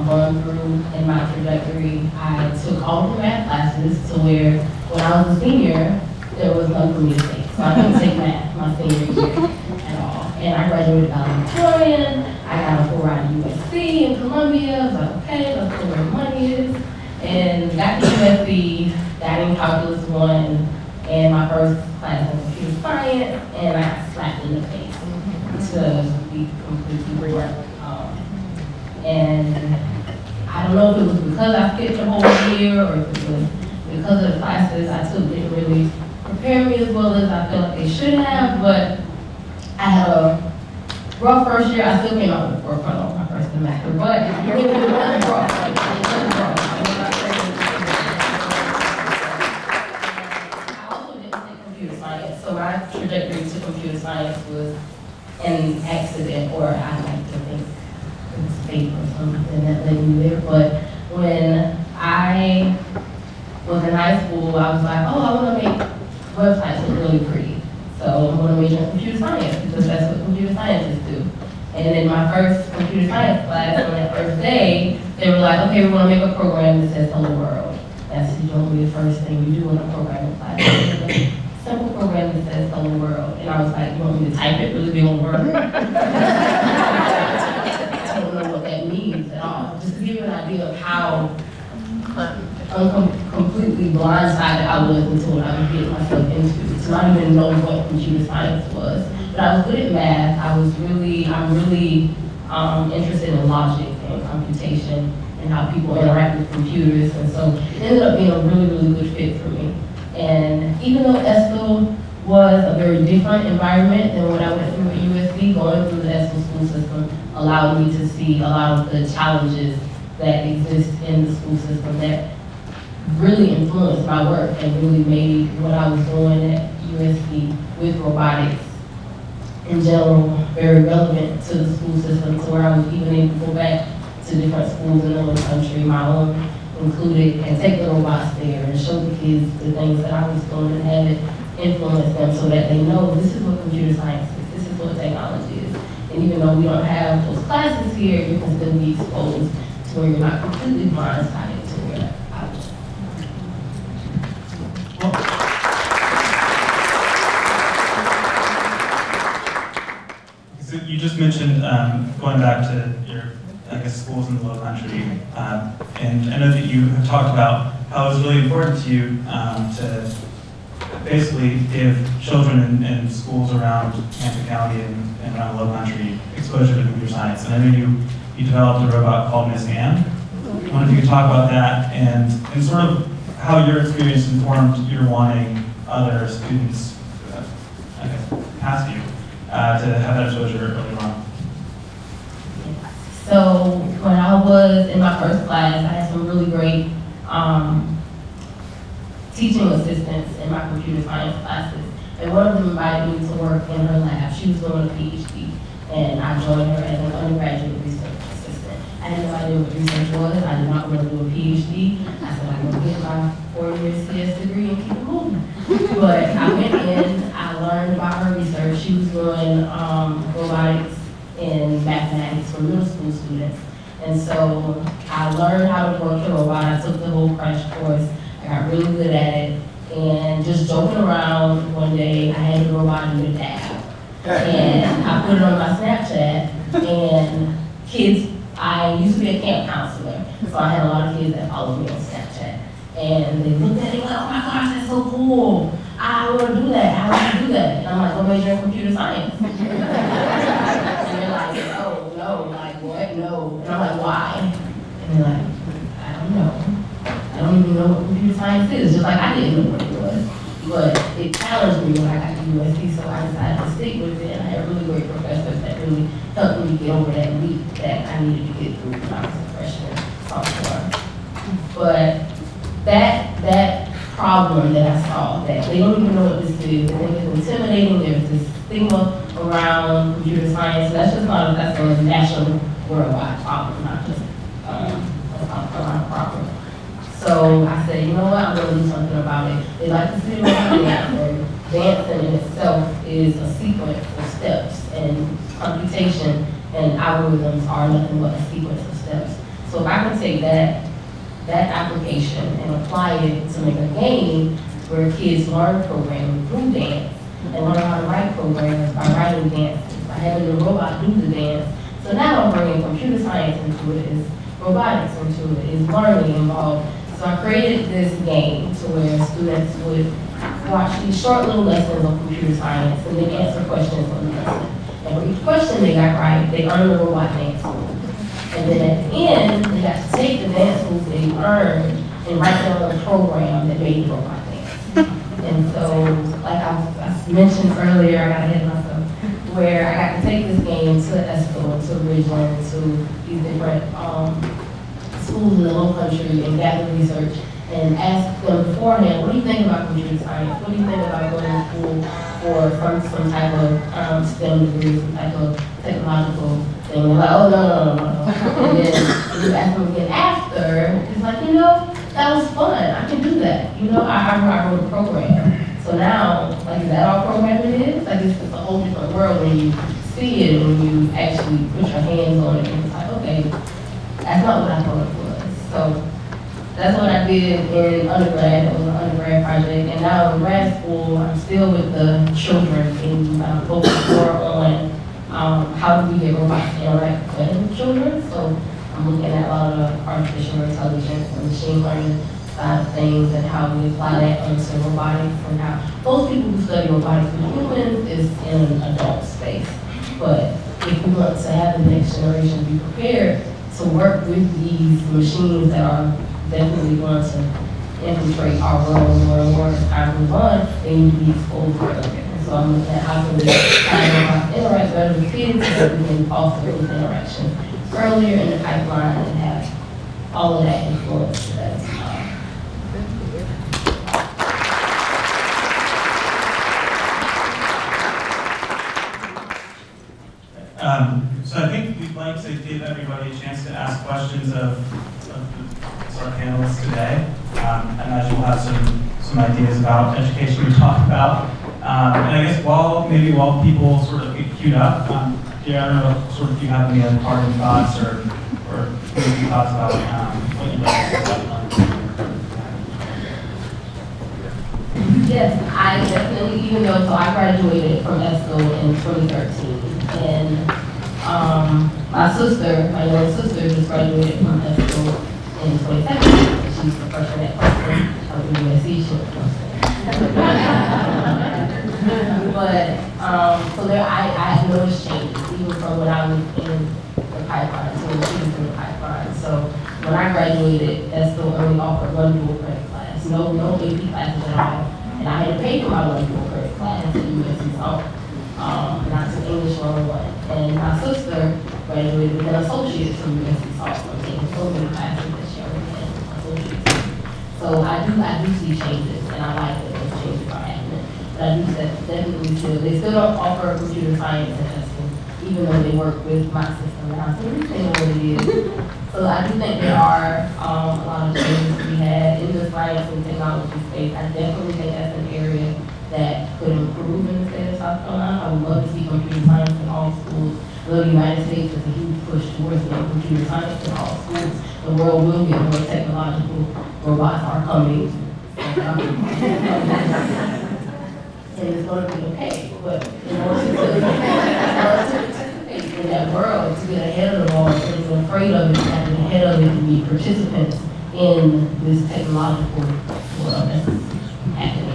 going through in my trajectory, I took all the math classes to where when I was a senior, there was none for me to take. So I couldn't take math my senior year at all. And I graduated valedictorian. I got a 4 out of USC in Columbia. I was like, okay, let's see where the money is. And got to USC, got in calculus 1, and my first class in computer science, and I got slapped in the face to be completely blunt. And I don't know if it was because I skipped a whole year or if it was because of the classes I took didn't really prepare me as well as I feel like they should have, but I had a rough first year. I still came out with a 4.0 on my first semester, but it was rough. I also didn't take computer science, so my trajectory to computer science was an accident, or I like to think it was fate or something that led me there. But when I was in high school, I was like, oh, I want to make websites look really pretty. So I'm going to major in computer science because that's what computer scientists do. And in my first computer science class, on that first day, they were like, okay, we're going to make a program that says hello world. That's usually the first thing you do in a programming class. A simple program that says hello world. And I was like, you want me to type it really big on Word? I don't know what that means at all. Just to give you an idea of how completely blindsided I was into what I was getting myself into. So I didn't even know what computer science was. But I was good at math. I'm really interested in logic and computation and how people interact with computers. And so it ended up being a really, really good fit for me. And even though Estill was a very different environment than what I went through at USC, going through the Estill school system allowed me to see a lot of the challenges that exist in the school system that really influenced my work and really made what I was doing at USC with robotics in general very relevant to the school system, to where I was even able to go back to different schools in the country, my own included, and take the robots there and show the kids the things that I was doing and have it influence them so that they know this is what computer science is, this is what technology is. And even though we don't have those classes here, you can still be exposed to where you're not completely blindsided to where I was. So you just mentioned, going back to your I guess, schools in the Low Country. And I know that you have talked about how it was really important to you to basically give children in schools around Hampton County and around the Low Country exposure to computer science. And I know you developed a robot called Miss Ann. I wonder if you could talk about that and sort of how your experience informed your wanting other students, I guess, past you, to have that exposure early on. So when I was in my first class, I had some really great teaching assistants in my computer science classes. And one of them invited me to work in her lab. She was doing a PhD, and I joined her as an undergraduate research assistant. I had no idea what research was. I did not want to do a PhD. I said, I'm going to get my 4-year CS degree and keep it moving. But I went in, I learned about her research. She was doing robotics and mathematics for middle school students. And so I learned how to work the robot. I took the whole crash course. I got really good at it. And just joking around one day, I had the robot in the tab. And I put it on my Snapchat. And kids, I used to be a camp counselor. So I had a lot of kids that followed me on Snapchat. And they looked at it like, oh my gosh, that's so cool. I want to do that. How do I do that? And I'm like, go major in computer science. And they're like, no, like what? No. And I'm like, why? And they're like, I don't know. I don't even know what computer science is, just like I didn't know what it was. But it challenged me when I got to USC, so I decided to stick with it. And I had really great professors that really helped me get over that leap that I needed to get through when I was a freshman, sophomore. But that problem that I saw, that they don't even know what this is, they think it's intimidating, there's this stigma around computer science, that's a national worldwide problem, not just a Carolina problem. So I said, you know what, I'm going to do something about it. They like to see what I'm doing out there. Dancing in itself is a sequence of steps, and computation and algorithms are nothing but a sequence of steps. So if I can take that application and apply it to make a game where kids learn programming through dance and learn how to write programs by writing dances, by having the robot do the dance. So now I'm bringing computer science into it, is robotics into it, is learning involved. So I created this game to where students would watch these short little lessons on computer science and then answer questions on the lesson. And for each question they got right, they earned a robot dance move. And then at the end, they got to take the dance moves they learned and write down a program that made the robot dance. And so, like I mentioned earlier, I got ahead of myself, where I got to take this game to ESCO, to Ridgeland, to these different schools in the Low Country and gather research and ask them beforehand, what do you think about computer science? What do you think about going to school for some type of STEM degree, some type of technological thing? They're like, oh, no. And then you ask them again after, it's like, you know, that was fun. I can do that. You know, I wrote a program. So now, like, is that all programming is? Like, it's just a whole different world when you see it, when you actually put your hands on it, and it's like, okay, that's not what I thought it was. So that's what I did in undergrad. It was an undergrad project. And now in grad school, I'm still with the children and focus more on how do we get robots to interact with children. So I'm looking at a lot of artificial intelligence and machine learning side of things and how we apply that into robotics and how those people who study robotics with humans is in an adult space. But if we want to have the next generation be prepared to work with these machines that are definitely going to infiltrate our world more and more as time moves on, they need to be exposed to it. And so I'm looking at how can we interact better with kids so that we can foster those interactions earlier in the pipeline and have all of that influence as So I think we'd like to give everybody a chance to ask questions of our panelists today. I imagine we'll have some ideas about education we talk about. And I guess while people sort of get queued up, yeah, I don't know if you have any other parting thoughts or maybe thoughts about what you'd like to say about. Yes, I definitely, even though, so I graduated from ESCO in 2013, and My sister, my younger sister, just graduated from high school in 2017. She's the freshman at Charleston. I was in USC, she was But, so there, I have noticed changes, even from when I was in the pipeline, so she was in the pipeline. So when I graduated, Estill only offered one dual credit class, no AP classes at all. And I had to pay for my one dual credit class at USC Salt. And I took English 101. And my sister graduated with an associate's from USC Salt, so I'm taking so many classes that she already had associates. So I do see changes, and I like that those changes are happening. But I do definitely they still don't offer computer science at Estill, even though they work with my system. And I still think what it is. So I do think there are a lot of changes to be had in the science and technology space. I definitely think that's an area that could improve in the state of South Carolina. I would love to see computer science in all schools. The United States is a huge push towards getting computer science in all schools. The world will get more technological. Robots are coming. And it's going to be okay. But in order to participate in that world, to get ahead of the ball, and is afraid of it, to get ahead of it, to be participants in this technological world that's happening.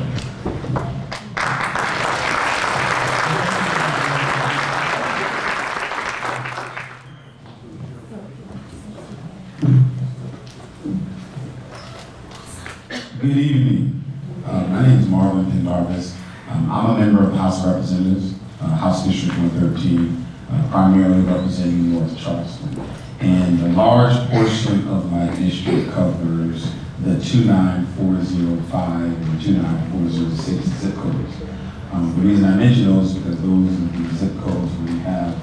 Good evening. My name is Marlon Pendarvis. I'm a member of the House of Representatives, House District 113, primarily representing North Charleston. And a large portion of my district covers the 29405 and 29406 zip codes. The reason I mention those is because those are the zip codes where we have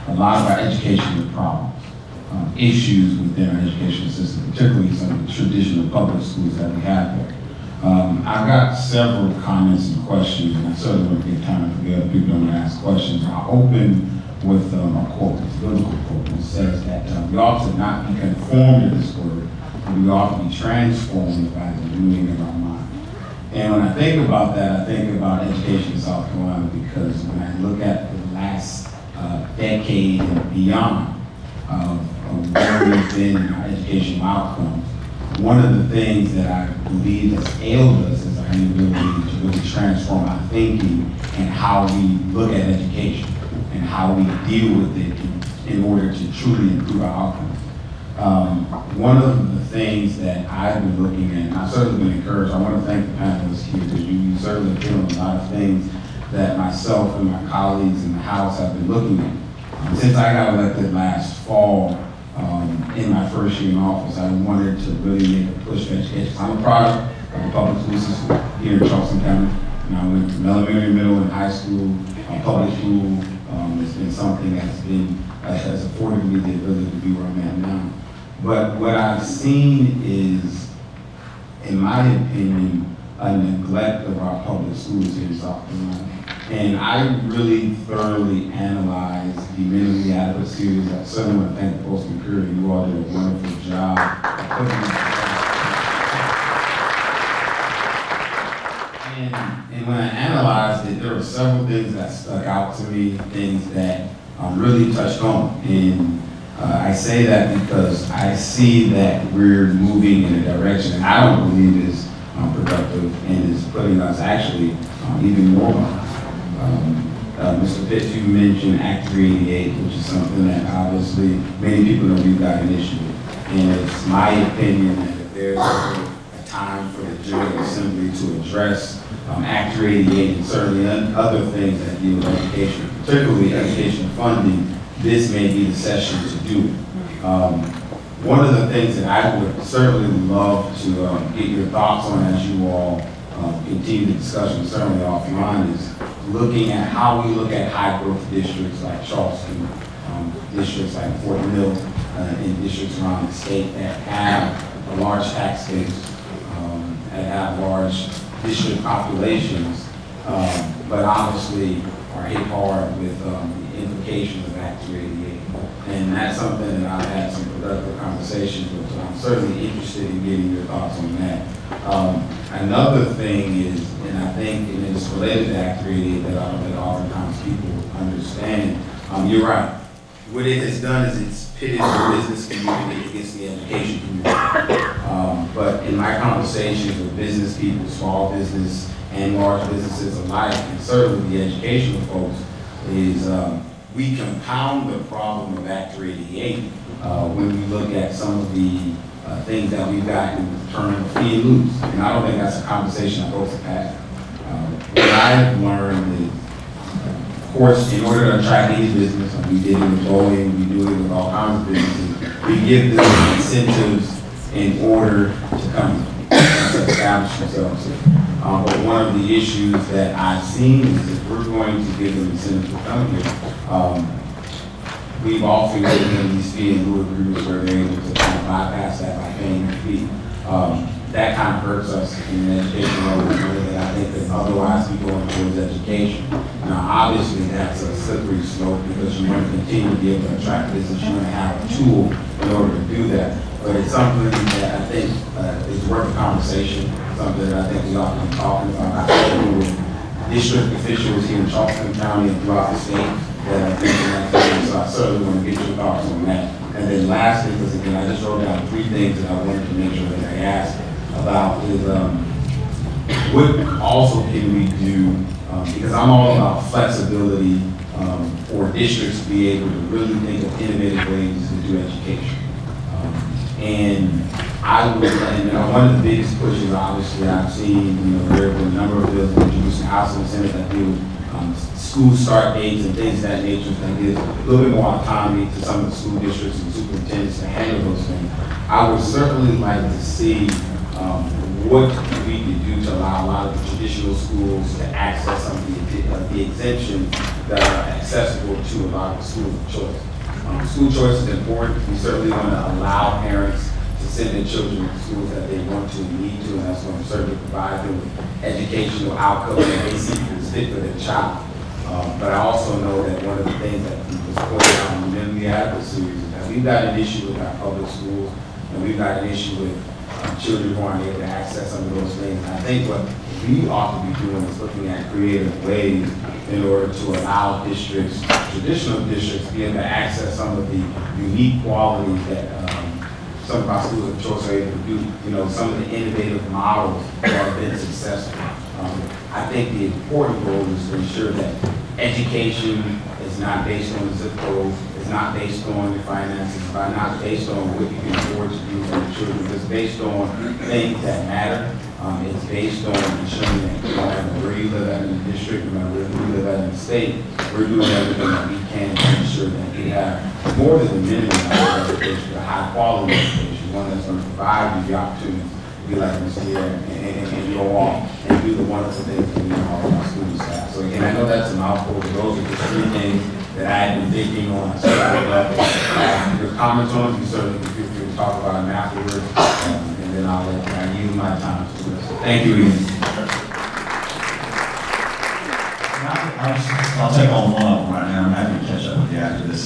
a lot of our educational problems. Issues within our educational system, particularly some of the traditional public schools that we have there. I've got several comments and questions, and I certainly want to get time for the other people that want to ask questions. I'll open with a quote, it's a biblical quote, which says that we ought to not be conformed to this world, but we ought to be transformed by the renewing of our mind. And when I think about that, I think about education in South Carolina, because when I look at the last decade and beyond, where we've been in our educational outcomes, one of the things that I believe has ailed us is our inability to really transform our thinking and how we look at education and how we deal with it in order to truly improve our outcomes. One of the things that I've been looking at, and I've certainly been encouraged, I want to thank the panelists here, because you certainly hit on a lot of things that myself and my colleagues in the House have been looking at. Since I got elected last fall, in my first year in office, I wanted to really make a push for education. I'm a product of the public school system here in Charleston County. And I went from elementary, middle, and high school. Public school has been something has afforded me the ability to be where I'm at now. But what I've seen is, in my opinion, a neglect of our public schools here in South Carolina. And I really thoroughly analyzed the minimally adequate series. I certainly want to thank the Post and Courier. You all did a wonderful job of putting it together. And when I analyzed it, there were several things that stuck out to me, things that really touched on. And I say that because I see that we're moving in a direction, and I don't believe is productive and is putting us actually even more behind. Mr. Pitts, you mentioned Act 388, which is something that obviously many people know we've got an issue with. And it's my opinion that if there's a time for the General Assembly to address Act 388 and certainly other things that deal with education, particularly education funding, this may be the session to do it. One of the things that I would certainly love to get your thoughts on as you all continue the discussion, certainly offline, is looking at how we look at high growth districts like Charleston, districts like Fort Mill, and districts around the state that have a large tax base, that have large district populations, but obviously are hit hard with the implications of Act 388. And that's something that I've had some productive conversations with, so I'm certainly interested in getting your thoughts on that. Another thing is, and I think and it's related to Act 388 that oftentimes people understand, you're right. what it has done is it's pitted the business community against the education community. But in my conversations with business people, small business and large businesses alike, and certainly the educational folks, is we compound the problem of Act 388 when we look at some of the things that we've got in terms of fee and lose. And I don't think that's a conversation that folks have had. What I've learned is, of course, in order to attract any business, we did it with Boeing, we do it with all kinds of businesses, we give them incentives in order to come to establish themselves. But one of the issues that I've seen is if we're going to give them incentives to come here, we've often given them these fee and lieu agreements where they're able to kind of bypass that by paying a fee. That kind of hurts us in the education world in a way that I think that otherwise we go towards education. Now, obviously, that's a slippery slope because you want to continue to be able to attract business. You want to have a tool in order to do that. But it's something that I think is worth a conversation, something that I think we ought to be talking about. I've spoken with district officials here in Charleston County and throughout the state that are thinking that thing, so I certainly want to get your thoughts on that. And then lastly, because again, I just wrote down 3 things that I wanted to make sure that I asked about is what also can we do, because I'm all about flexibility for districts to be able to really think of innovative ways to do education. And I would, and one of the biggest pushes, obviously, I've seen, there have been a number of bills introduced in the House and the Senate that deal with school start dates and things of that nature that gives a little bit more autonomy to some of the school districts and superintendents to handle those things. I would certainly like to see what we could do to allow a lot of the traditional schools to access some of the exemptions that are accessible to a lot of the schools of choice. School choice is important. We certainly want to allow parents to send their children to schools that they want to and need to, and that's going to certainly provide them with educational outcomes that they see is fit for their child. But I also know that one of the things that was pointed out in the Memory Advocacy series is that we've got an issue with our public schools, and we've got an issue with children who aren't able to access some of those things. And I think what we ought to be doing is looking at creative ways in order to allow districts, traditional districts, to be able to access some of the unique qualities that some of our schools of choice are able to do, some of the innovative models that have been successful. I think the important goal is to ensure that education is not based on zip codes, it's not based on your finances, it's not based on what you can afford to do for your children. It's based on things that matter. It's based on ensuring that no matter where you live at in the district, no matter where you live at in the state, we're doing everything that we can to ensure that we have more than the minimum of education, a high quality education, one that's going to provide you the opportunity to be like Ms. Here and go off and do the wonderful things that we all of our school staff. So again, I know that's a mouthful, but those are the 3 things that I had been thinking on. So I would love your comments on it. You certainly can feel free to talk about them afterwards, and then I'll use my time to do this. Thank you, Ian. I'll take on one of them right now. I'm happy to catch up with you after this.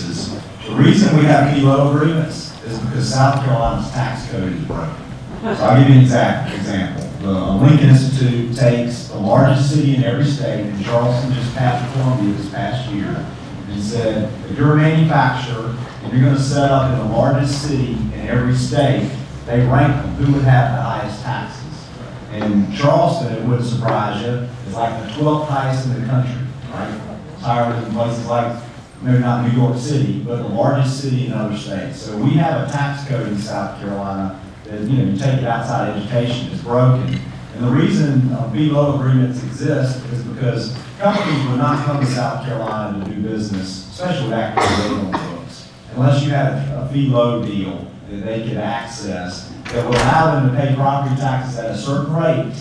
The reason we have PLO agreements is because South Carolina's tax code is broken. So I'll give you an exact example. The Lincoln Institute takes the largest city in every state, and Charleston just passed Columbia this past year, and said, if you're a manufacturer and you're going to set up in the largest city in every state, they rank them, who would have the highest taxes. And Charleston, it wouldn't surprise you, is like the 12th highest in the country, right? It's higher than places like, maybe not New York City, but the largest city in other states. So we have a tax code in South Carolina that, you take it outside education, it's broken. And the reason PLO agreements exist is because companies would not come to South Carolina to do business, especially with Act 388 on the books, unless you had a PLO deal that they could access that would allow them to pay property taxes at a certain rate,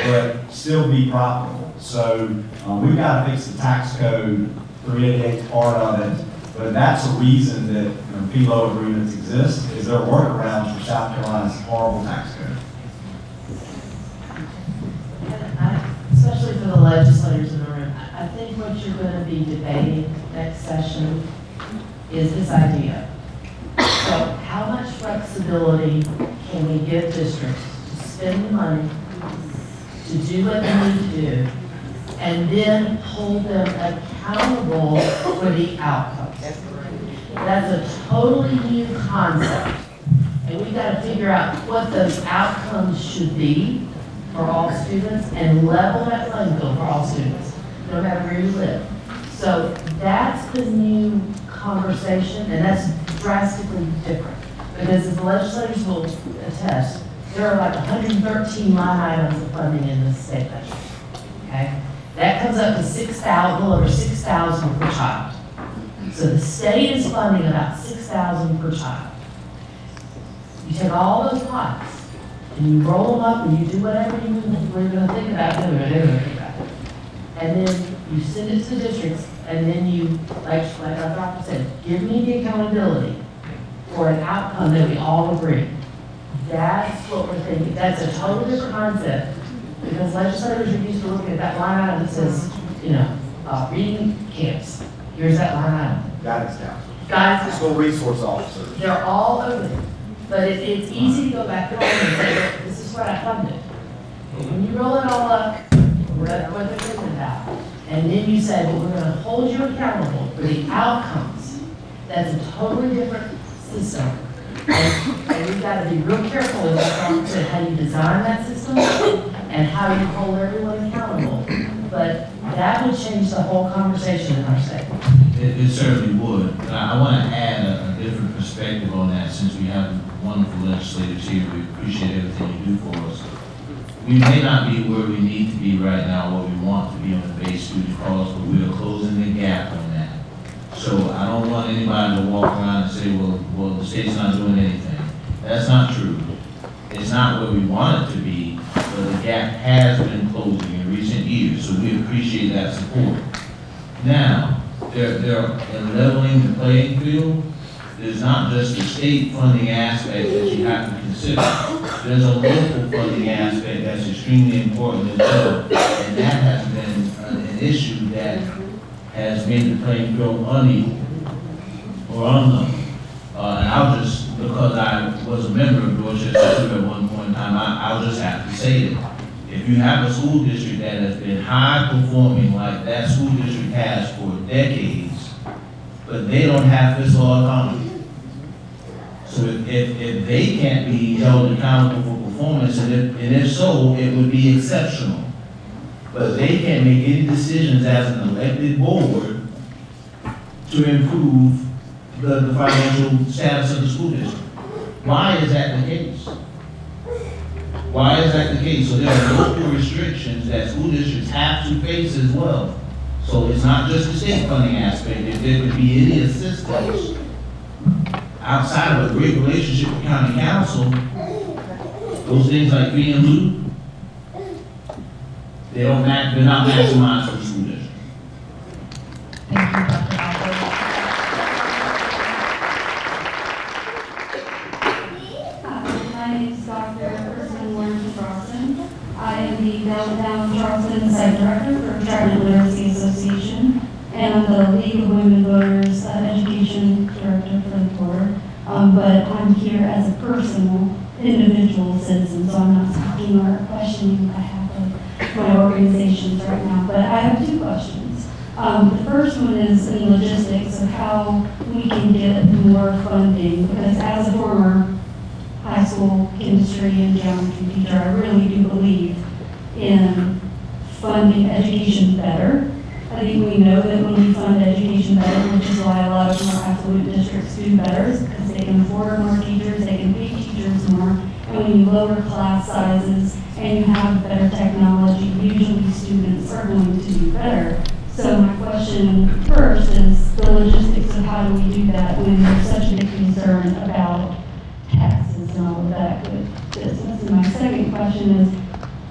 but still be profitable. So we've got to fix the tax code. 388 is part of it, but that's a reason that PLO agreements exist, is there are workarounds for South Carolina's horrible tax code. Especially for the legislators in the room, I think what you're going to be debating next session is this idea. So how much flexibility can we give districts to spend the money, to do what they need to do, and then hold them accountable for the outcomes? That's a totally new concept. And we've got to figure out what those outcomes should be for all students and level that playing field for all students, no matter where you live. So that's the new conversation, and that's drastically different. Because as the legislators will attest, there are like 113 line items of funding in the state budget. Okay? That comes up to 6,000, a little over 6,000 per child. So the state is funding about 6,000 per child. You take all those pots and you roll them up and you do whatever you're going to think about doing, and then you send it to the districts, and then you, like our doctor said, give me the accountability for an outcome that we all agree. That's what we're thinking. That's a totally different concept, because legislators are used to looking at that line item that says, you know, reading camps. Here's that line item. Guidance counselors. Guidance. School resource officers. They're all over it. But it's easy to go back and say, this is what I funded. When you roll it all up, what they're thinking about, and then you say, well, we're going to hold you accountable for the outcomes. That's a totally different system. And you've got to be real careful about how you design that system and how you hold everyone accountable. But that would change the whole conversation in our state. It certainly would. But I want to add a different perspective on that, since we have wonderful legislators here. We appreciate everything you do for us. We may not be where we need to be right now, where we want to be on the base student cost, but we are closing the gap on that. So I don't want anybody to walk around and say, well, the state's not doing anything. That's not true. It's not where we want it to be, but the gap has been closing in recent years, so we appreciate that support. Now, in leveling the playing field, there's not just the state funding aspect that you have to consider. There's a local funding aspect that's extremely important as well, and that has been an issue that has made the playing field unequal or unlevel. And I'll just, because I was a member of Dorchester at one point in time, I'll just have to say it. If you have a school district that has been high performing like that school district has for decades, but they don't have fiscal autonomy. So if they can't be held accountable for performance, and if so, it would be exceptional. But they can't make any decisions as an elected board to improve the financial status of the school district. Why is that the case? Why is that the case? So there are local restrictions that school districts have to face as well. So it's not just the state funding aspect. If there could be any assistance outside of a great relationship with county council, those things like fee and lieu, they're not maximized for the school district. Thank you, Dr. Alford. My name is Dr. Kristen Warren Charleston. I am the Downtown Charleston Site Director for Charleston Literacy Association, and I'm the League of Women Voters Education Director for the board. But I'm here as a personal, individual citizen, so I'm not talking or questioning on behalf of my organizations right now. But I have two questions. The first one is in logistics of how we can get more funding, because as a former high school chemistry and geometry teacher, I really do believe in funding education better. I think we know that when we fund education better, which is why a lot of more affluent districts do better, is because they can afford more teachers, they can pay teachers more, and when you lower class sizes and you have better technology, usually students are going to do better. So my question first is the logistics of how do we do that when there's such a big concern about taxes and all of that good business. And my second question is,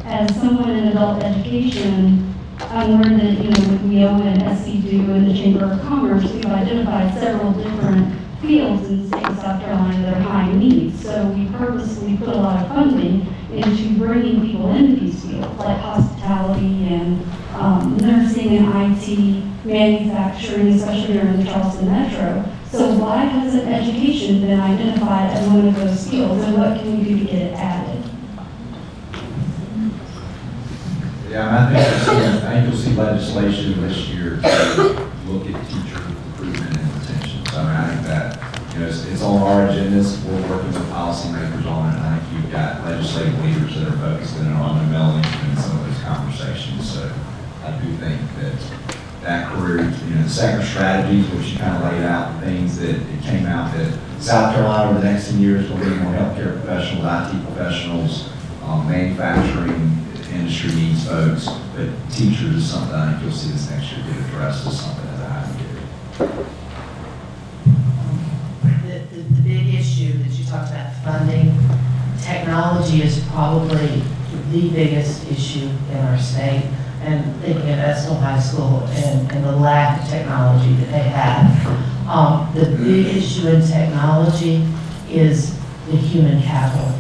as someone in adult education, I'm aware that, WIO and SCDU and the Chamber of Commerce, we've identified several different fields in the state of South Carolina that are high needs. So we purposely put a lot of funding into bringing people into these fields, like hospitality and nursing and IT, manufacturing, especially here in the Charleston Metro. So why hasn't education been identified as one of those fields, and what can we do to get it added? Yeah, I think you'll see legislation this year to look at teacher recruitment and retention. So I think that you know, it's on our agendas. We're working with policymakers on it. I think you've got legislative leaders that are focused in on the melding in some of those conversations. So I do think that career, you know, the sector strategies, which you kind of laid out, the things that it came out that South Carolina over the next 10 years will be more healthcare professionals, IT professionals, manufacturing industry needs folks, but teachers is something I think you'll see this next year get addressed as something that I have The big issue that you talked about, funding, technology is probably the biggest issue in our state. And thinking of Estill High School and the lack of technology that they have. The big issue in technology is the human capital,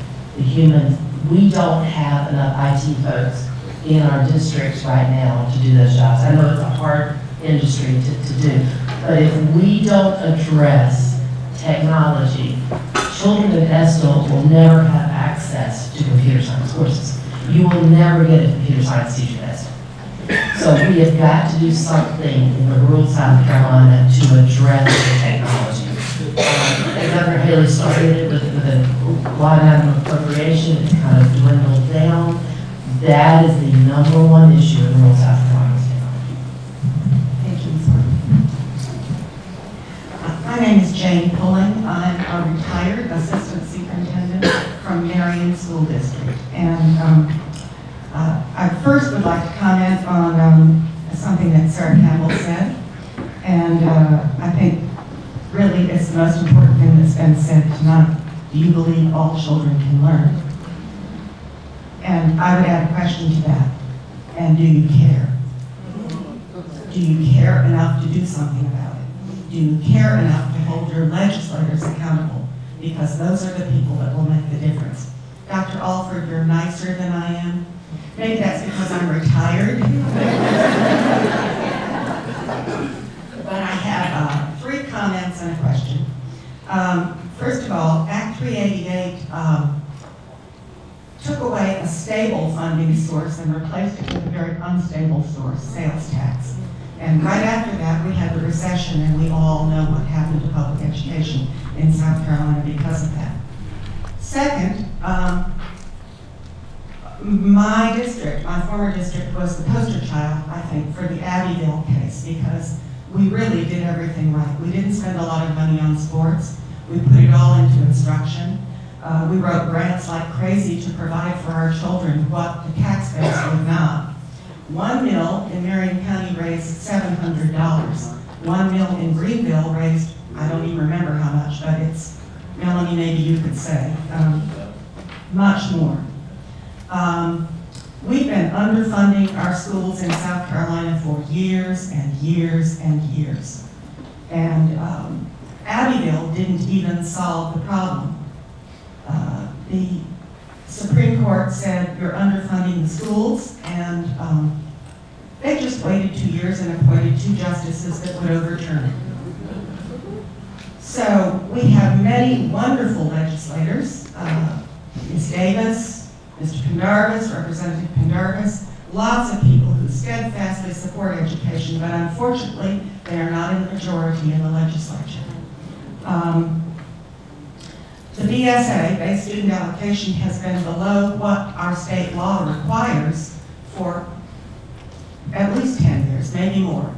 we don't have enough IT folks in our districts right now to do those jobs. I know it's a hard industry to do, but if we don't address technology, children in Estill will never have access to computer science courses. You will never get a computer science teacher in Estill. So we have got to do something in the rural South Carolina to address the technology. Governor Haley started it with a line item appropriation. It's kind of dwindled down. That is the #1 issue in rural South Carolina. Thank you, sir. My name is Jane Pullen. I'm a retired assistant superintendent from Marion School District. And I first would like to comment on something that Sarah Campbell said. And I think really it's the most important thing that's been said tonight. Do you believe all children can learn? And I would add a question to that. And do you care? Do you care enough to do something about it? Do you care enough to hold your legislators accountable? Because those are the people that will make the difference. Dr. Alford, you're nicer than I am. Maybe that's because I'm retired. But I have 3 comments and a question. First of all, Act 388 took away a stable funding source and replaced it with a very unstable source, sales tax. And right after that, we had the recession, and we all know what happened to public education in South Carolina because of that. Second, my district, my former district, was the poster child, I think, for the Abbeville case because we really did everything right. We didn't spend a lot of money on sports. We put it all into instruction. We wrote grants like crazy to provide for our children what the taxpayers would not. One mill in Marion County raised $700. One mill in Greenville raised, I don't even remember how much, but it's, Melanie, maybe you could say, much more. We've been underfunding our schools in South Carolina for years and years and years. And Abbeville didn't even solve the problem. The Supreme Court said you're underfunding the schools, and they just waited 2 years and appointed 2 justices that would overturn it. So we have many wonderful legislators, Ms. Davis, Mr. Pendarvis, Representative Pendarvis, lots of people who steadfastly support education, but unfortunately, they are not in the majority in the legislature. The BSA, base student allocation, has been below what our state law requires for at least 10 years, maybe more.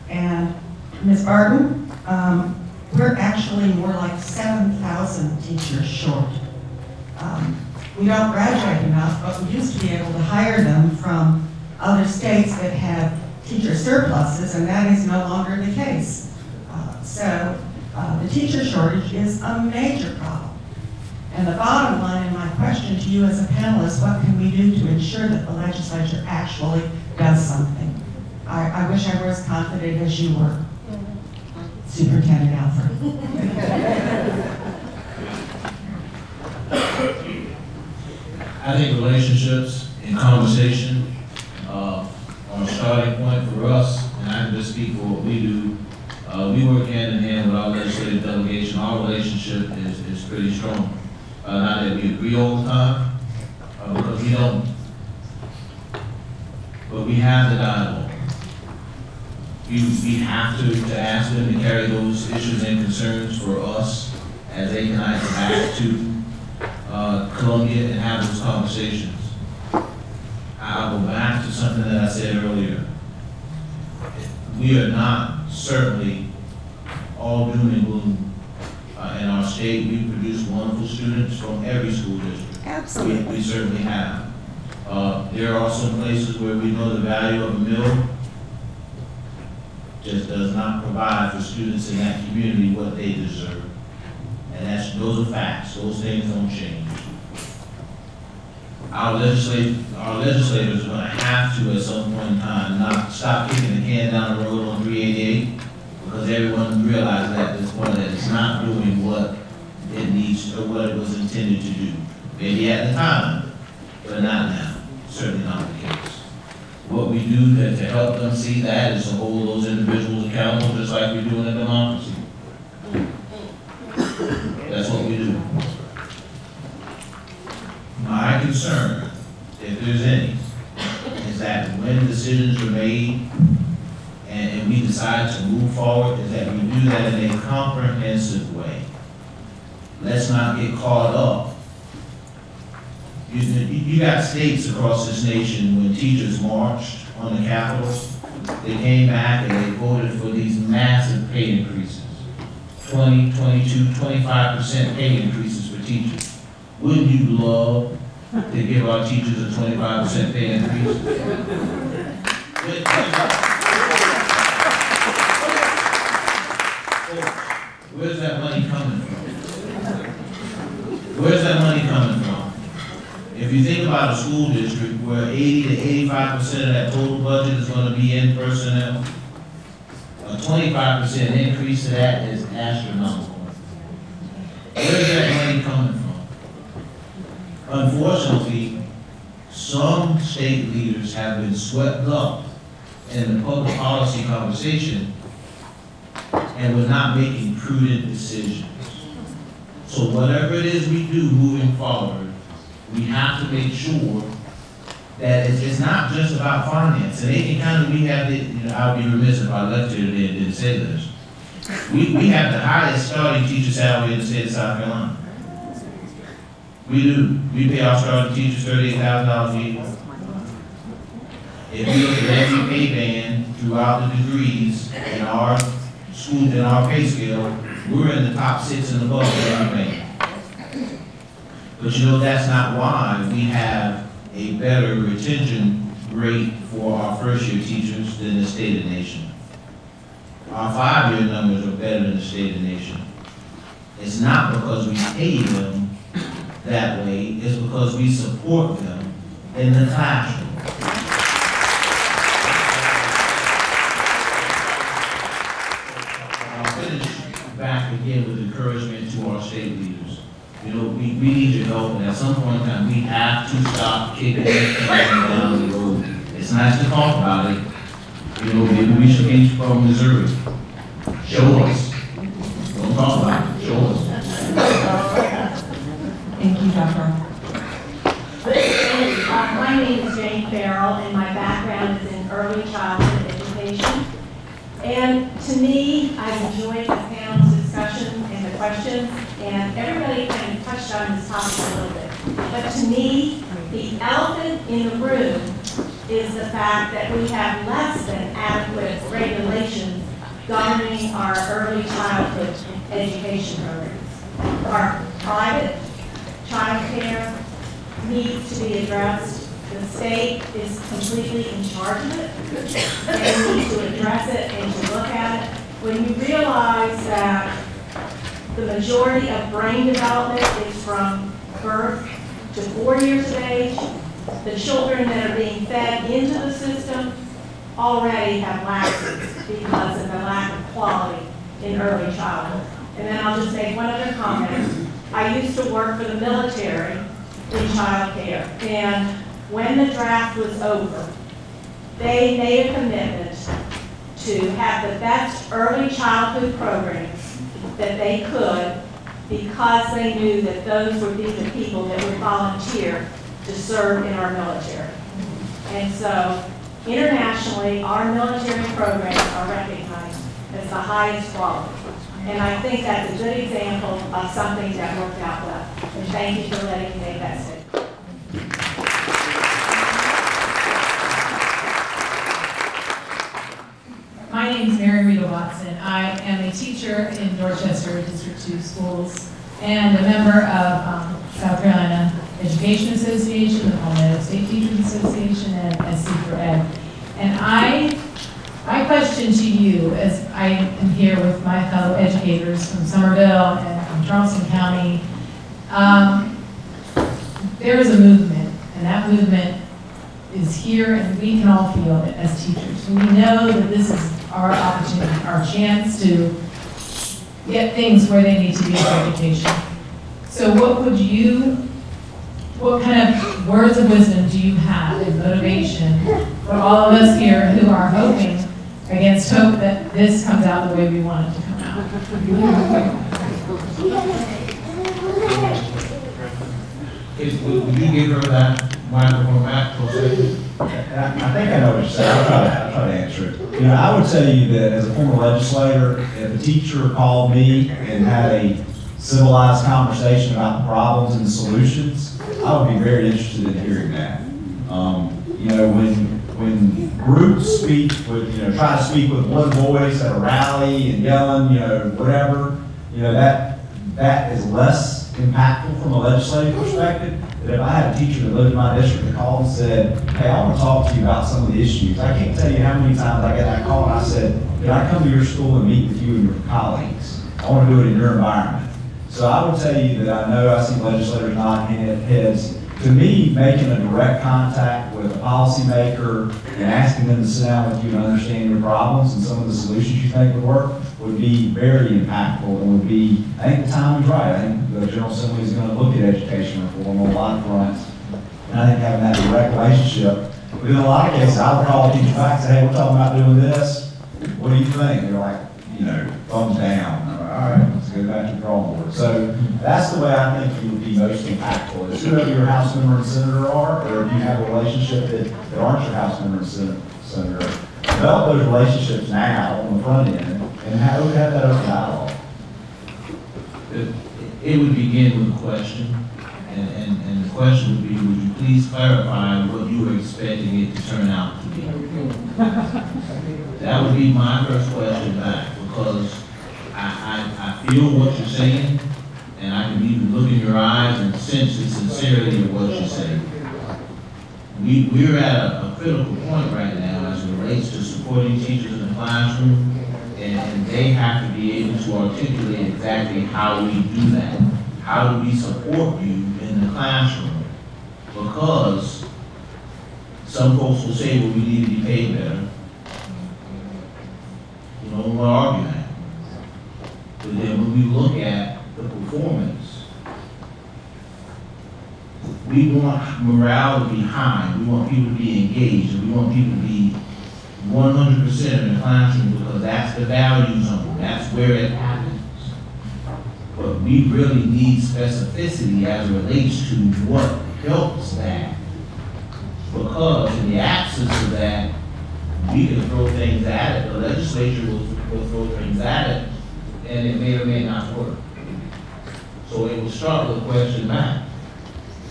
And Ms. Barton, we're actually more like 7,000 teachers short. We don't graduate enough, but we used to be able to hire them from other states that had teacher surpluses, and that is no longer the case. So the teacher shortage is a major problem. And the bottom line in my question to you as a panelist, what can we do to ensure that the legislature actually does something? I wish I were as confident as you were, Superintendent Alford. I think relationships and conversation are a starting point for us, and I can just speak for what we do. We work hand in hand with our legislative delegation. Our relationship is pretty strong. Not that we agree all the time, because we don't, but we have the dialogue. we have to ask them to carry those issues and concerns for us as they can go back to Columbia and have those conversations. I'll go back to something that I said earlier. We are not certainly all doom and gloom in our state. We produce wonderful students from every school district. Absolutely. We certainly have. There are some places where we know the value of a meal just does not provide for students in that community what they deserve. And those are facts. Those things don't change. Our legislators are going to have to, at some point in time, not stop kicking the can down the road on 388, because everyone realizes at this point that it's not doing what it needs or what it was intended to do. Maybe at the time, but not now. Certainly not the case. What we do to help them see that is to hold those individuals accountable, just like we do in a democracy. That's what we do. My concern, if there's any, is that when decisions are made and we decide to move forward, is that we do that in a comprehensive way. Let's not get caught up. You got states across this nation, when teachers marched on the Capitol, they came back and they voted for these massive pay increases. 20, 22, 25% pay increases for teachers. Wouldn't you love to give our teachers a 25% pay increase? Where's that money coming from? Where's that money coming from? If you think about a school district where 80 to 85% of that total budget is going to be in personnel, a 25% increase to that is astronomical. Where's that money coming from? Unfortunately, some state leaders have been swept up in the public policy conversation and we're not making prudent decisions. So whatever it is we do moving forward, we have to make sure that it's not just about finance. And they can kind of, we have the, I would be remiss if I left here today and didn't say this. We have the highest starting teacher salary in the state of South Carolina. We do. We pay our starting teachers $38,000 a year. If you look at every pay band throughout the degrees in our school, in our pay scale, we're in the top 6 and above every band. But you know, that's not why we have a better retention rate for our first-year teachers than the state of the nation. Our 5-year numbers are better than the state of the nation. It's not because we pay them that way, it's because we support them in the classroom. I'll finish back again with encouragement to our state leaders. You know, we need your help, and at some point in time, we have to stop kicking it down the road. It's nice to talk about it. You know, maybe we should be from Missouri. Show us. Don't talk about it. Show us. Thank you, Dr. My name is Jane Farrell, and my background is in early childhood education. And to me, I enjoyed the panel's discussion and the questions, and everybody kind of touched on this topic a little bit. But to me, the elephant in the room is the fact that we have less than adequate regulations governing our early childhood education programs. Our private child care needs to be addressed. The state is completely in charge of it, and we need to address it and to look at it. When you realize that the majority of brain development is from birth to 4 years of age, the children that are being fed into the system already have lapses because of the lack of quality in early childhood. And then I'll just make one other comment. I used to work for the military in child care, and when the draft was over, they made a commitment to have the best early childhood programs that they could, because they knew that those would be the people that would volunteer to serve in our military. And so Internationally, our military programs are recognized as the highest quality. And I think that's a good example of something that worked out well. And thank you for letting me make that statement. My name is Mary Rita Watson. I am a teacher in Dorchester District 2 schools and a member of South Carolina Education Association, the Palmetto State Teachers Association, and SC for Ed. And my question to you, as I am here with my fellow educators from Somerville and from Charleston County, there is a movement, and that movement is here, and we can all feel it as teachers. We know that this is our opportunity, our chance to get things where they need to be in education. So what kind of words of wisdom do you have and motivation for all of us here who are hoping against hope that this comes out the way we want it to come out? Would you give her that microphone back? I think I know what you're saying. I'll try to answer it. You know, I would tell you that as a former legislator, if a teacher called me and had a civilized conversation about the problems and the solutions, I would be very interested in hearing that. You know, when groups speak with, try to speak with one voice at a rally and yelling, whatever, that is less impactful from a legislative perspective. That if I had a teacher that lived in my district that called and said, hey, I want to talk to you about some of the issues. I can't tell you how many times I get that call and I said, can I come to your school and meet with you and your colleagues? I want to do it in your environment. So I would tell you that I know I see legislators nodding heads. To me, making a direct contact with a policymaker and asking them to sit down with you and understand your problems and some of the solutions you think would work would be very impactful and would be, I think the time is right. I think the General Assembly is going to look at education reform on a lot of fronts. And I think having that direct relationship, but in a lot of cases, I would call teachers back and say, hey, we're talking about doing this. What do you think? They're like, thumbs down. I'm like, all right, let's go back to the drawing board. So that's the way I think you would be most impactful. Is whoever your House member and senator are, or if you have a relationship that aren't your House member and senator, develop those relationships now on the front end and have that open dialogue. It would begin with a question, and the question would be, would you please clarify what you were expecting it to turn out to be? That would be my first question back, because I feel what you're saying, and I can even look in your eyes and sense the sincerity of what you're saying. We're at a critical point right now as it relates to supporting teachers in the classroom, and they have to be able to articulate exactly how we do that. How do we support you in the classroom? Because some folks will say, well, we need to be paid better. We'll argue that. But then when we look at the performance, we want morale to be high, we want people to be engaged, and we want people to be 100% in the classroom because that's the value zone, that's where it happens. But we really need specificity as it relates to what helps that. Because in the absence of that, we can throw things at it, the legislature will throw things at it, and it may or may not work. So it will start with a question back.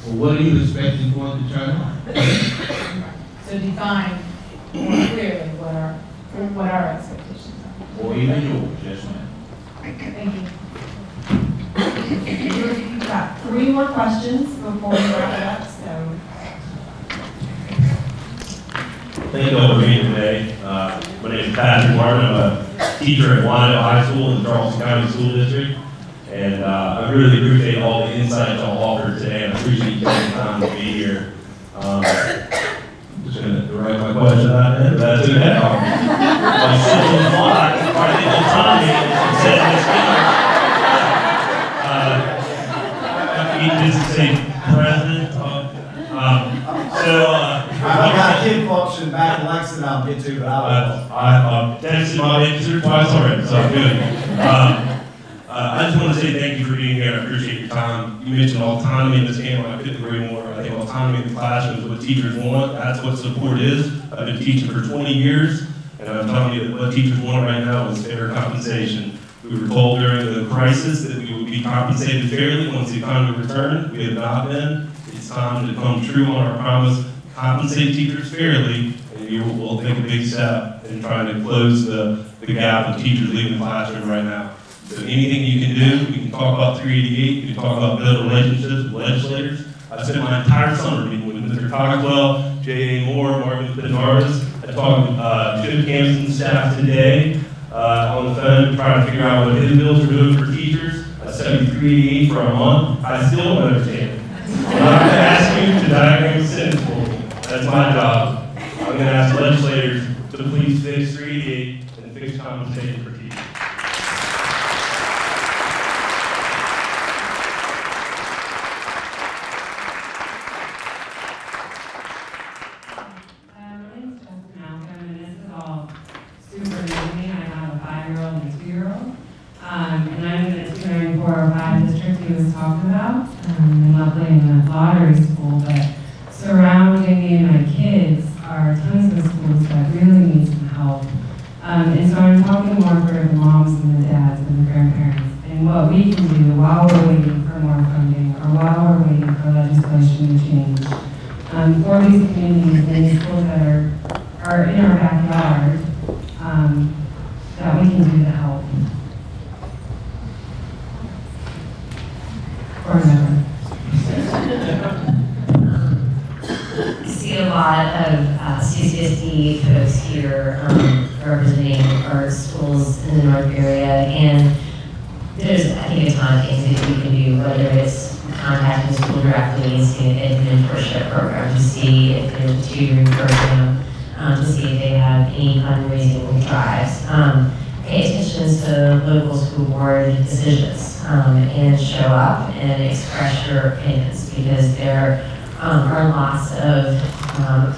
Well, what are you expecting for it to turn out? So define more clearly what our expectations are. Or even yours, yes ma'am. Thank you. We've got 3 more questions before we wrap it up, so. Thank you all for being here today. My name is Patrick Martin. I'm a teacher at Wyandotte High School in the Charleston County School District. And I really appreciate all the insights y'all offered today, and I appreciate you taking the time to be here. I'm just going to direct my question out there, but that's okay. I'm sitting on the fly, trying to get on time and setting this down. Just say president. I've got a kid function back in Lexington I'll get to, but I've texted my answer twice already, so I'm good. I I just want to say thank you for being here. I appreciate your time. You mentioned autonomy in this panel. I couldn't agree more. I think autonomy in the classroom is what teachers want. That's what support is. I've been teaching for 20 years, and I'm telling you that what teachers want right now is fair compensation. We were told during the crisis that we would be compensated fairly once the economy returned. We have not been. It's time to come true on our promise, compensate teachers fairly, and you will take a big step in trying to close the gap of teachers leaving the classroom right now. So anything you can do, we can talk about 388, we can talk about building relationships with legislators. I spent my entire summer meeting with Mr. Cogswell, J.A. Moore, Marvin Penarvis. I talked with Chip Campson's staff today on the phone trying to figure out what his bills are doing for teachers. I sent you 388 for a month. I still don't understand it. I'm not going to ask you to diagram a sentence for me. That's my job. I'm going to ask legislators to please fix 388 and fix compensation for teachers. Super amazing. I have a 5-year-old and a 2-year-old. And I'm in the 29405 district he was talking about. I'm lovely in the lottery school, but surrounding me and my kids are tons of schools that really need some help. And so I'm talking more for the moms and the dads and the grandparents and what we can do while we're waiting for more funding or while we're waiting for legislation to change. For these communities and these schools that are in our backyard, that we can do to help. Or never. I see a lot of CCSD folks here representing our schools in the North area, and there's, I think, a ton of things that you can do, whether it's contacting the school directly and seeing a mentorship program to see if there's a tutoring program, to see if they have any fundraising drives. Pay attention to local school board decisions and show up and express your opinions, because there are lots of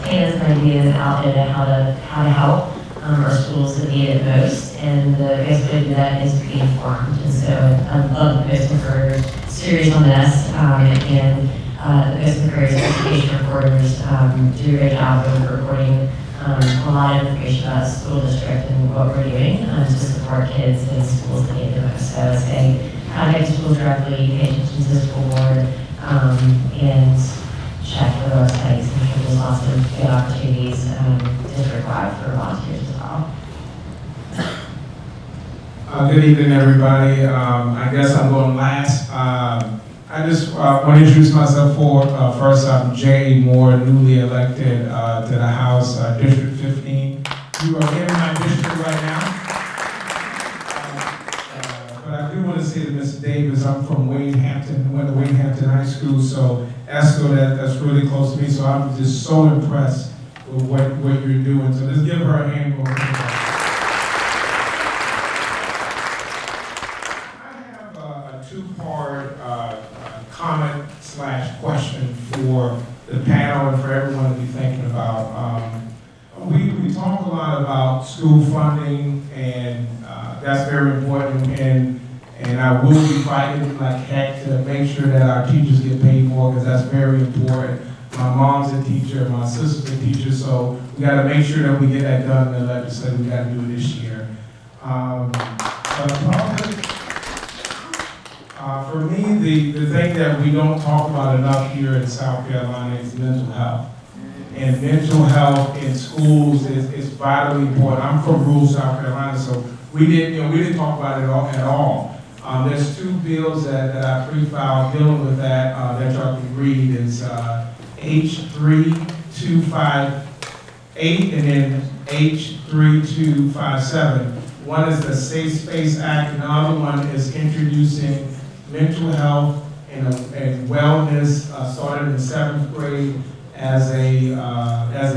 plans and ideas out there how to help our schools that need it most, and the best way to do that is to be informed. And so I love the Post and Courier series on this, and the Post and Courier's education reporters do a great job of reporting a lot of information about the school district and what we're doing to support kids in schools that need the most. So I say contact schools directly, pay attention to the school board, and check the websites. I'm sure there's lots of good opportunities district-wide for volunteers as well. Good evening, everybody. I guess I'm going last. I just want to introduce myself first. I'm J.A. Moore, newly elected to the House, District 15. You are in my district right now. But I do want to say to Mr. Davis, I'm from Wayne Hampton, went to Wayne Hampton High School, so ESCO, that's really close to me, so I'm just so impressed with what you're doing. So let's give her a hand. Two-part comment/question for the panel and for everyone to be thinking about. We talk a lot about school funding, and that's very important, and I will be fighting like heck to make sure that our teachers get paid more, because that's very important. My mom's a teacher, my sister's a teacher, so we got to make sure that we get that done in the legislature. We got to do it this year. For me, the thing that we don't talk about enough here in South Carolina is mental health. And mental health in schools is vitally important. I'm from rural South Carolina, so we didn't talk about it at all. There's 2 bills that I pre-filed dealing with that y'all can read. It's H3258 and then H3257. One is the Safe Space Act, and the other one is introducing mental health and wellness started in 7th grade as an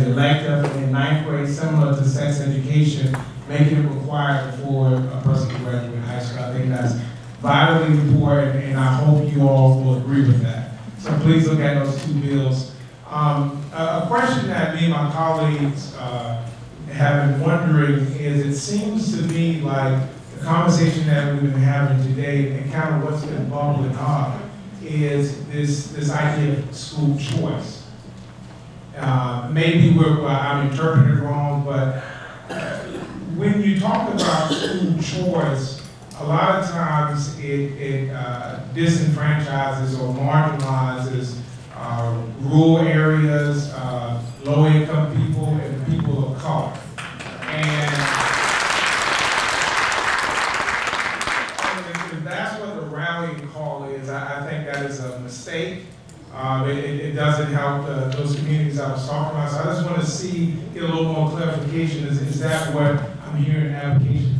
elective, and in 9th grade, similar to sex education, making it required before a person can graduate high school. I think that's vitally important, and I hope you all will agree with that. So please look at those 2 bills. A question that me and my colleagues have been wondering is, it seems to me like the conversation that we've been having today and kind of what's been bubbling up is this idea of school choice. Maybe I'm interpreting it wrong, but when you talk about school choice, a lot of times it disenfranchises or marginalizes rural areas, low-income people, and people of color. And if that's what the rallying call is, I think that is a mistake. It doesn't help those communities I was talking about. So I just want to get a little more clarification. Is that what I'm hearing advocation?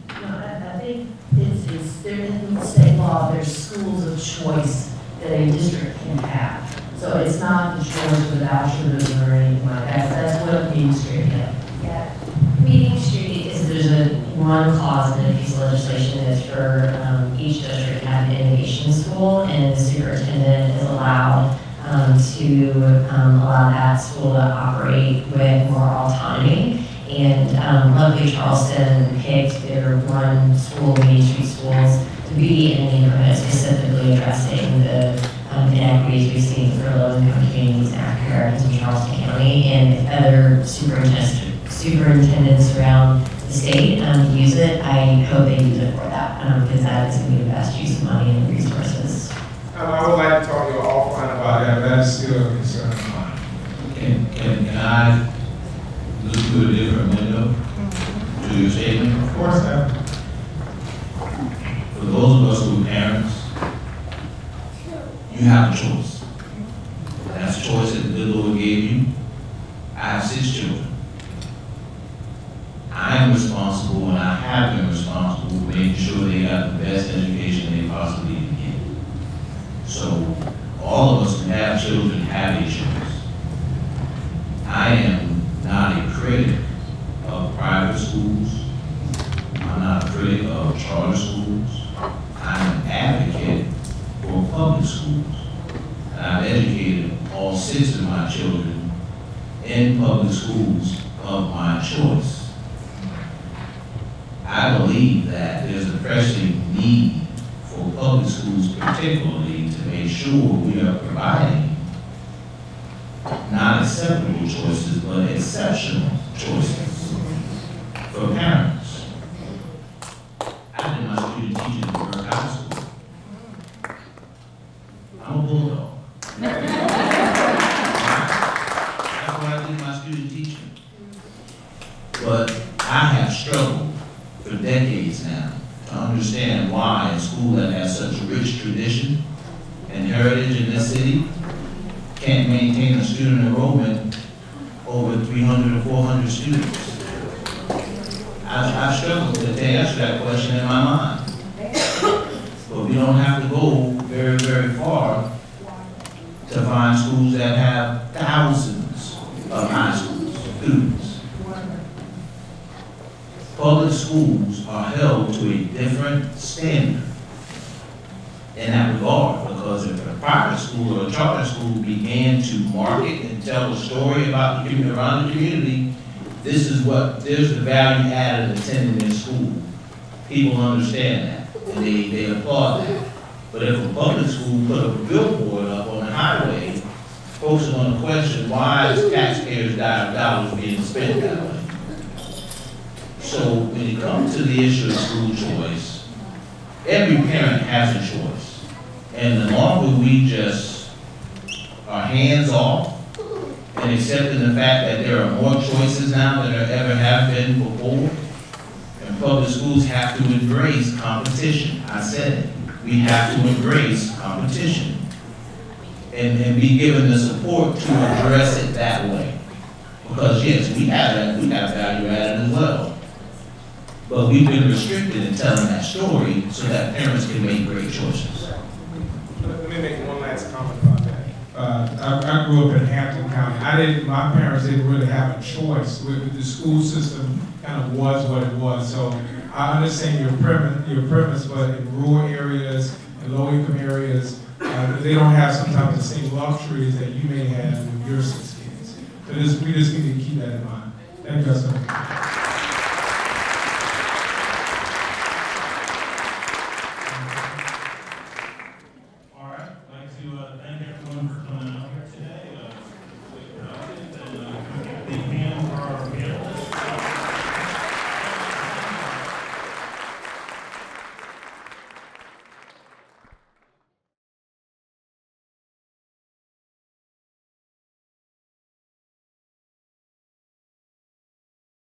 No, I think it's there in the state law, there's schools of choice that a district can have. So it's not the choice without children or anything like that. That's what Meeting Street is. Yeah. Meeting Street is There's one clause in a piece of legislation that's for each district to have an innovation school, and the superintendent is allowed to allow that school to operate with more autonomy. And luckily Charleston picked their one school, Meeting Street Schools, to be in a neighborhood specifically addressing the inequities we see for low-income communities and African Americans in Charleston County, and if other superintendents around the state use it, I hope they use it for that, because that is going to be the best use of money and resources. I would like to talk to you offline about that. That is still a concern of mine. Can I look through a different window to your statement? Of course, sir. For those of us who are parents, you have a choice. That's a choice that the good Lord gave you. I have 6 children. I am responsible, and I have been responsible for making sure they got the best education they possibly can get. So all of us who have children have a choice. I am not a critic of private schools. I'm not a critic of charter schools. I'm an advocate for public schools. And I've educated all 6 of my children in public schools of my choice. I believe that there's a pressing need for public schools particularly to make sure we are providing not acceptable choices, but exceptional choices for parents. I did my student teaching at Burke High School. I'm a bulldog. That's why I did my student teaching. But I have struggled for decades now to understand why a school that has such a rich tradition and heritage in this city can't maintain a student enrollment over 300 or 400 students. I've struggled to answer that question in my mind. But we don't have to go very, very far to find schools that have thousands of high school students. Public schools are held to a different standard in that regard, because if a private school or a charter school began to market and tell a story about the community, around the community, there's the value added of attending their school. People understand that, and they applaud that. But if a public school put a billboard up on the highway, folks are going to question why is taxpayers' dollars being spent that way. So when it comes to the issue of school choice, every parent has a choice. And the longer we just are hands off and accepting the fact that there are more choices now than there ever have been before, and public schools have to embrace competition. I said it. We have to embrace competition and be given the support to address it that way. Because yes, we have value added as well. But we've been restricted in telling that story so that parents can make great choices. Let me make one last comment about that. I grew up in Hampton County. My parents didn't really have a choice. The school system kind of was what it was. So I understand your premise, but in rural areas and low-income areas, they don't have sometimes the same luxuries that you may have with your 6 kids. So we just need to keep that in mind. Thank you, sir.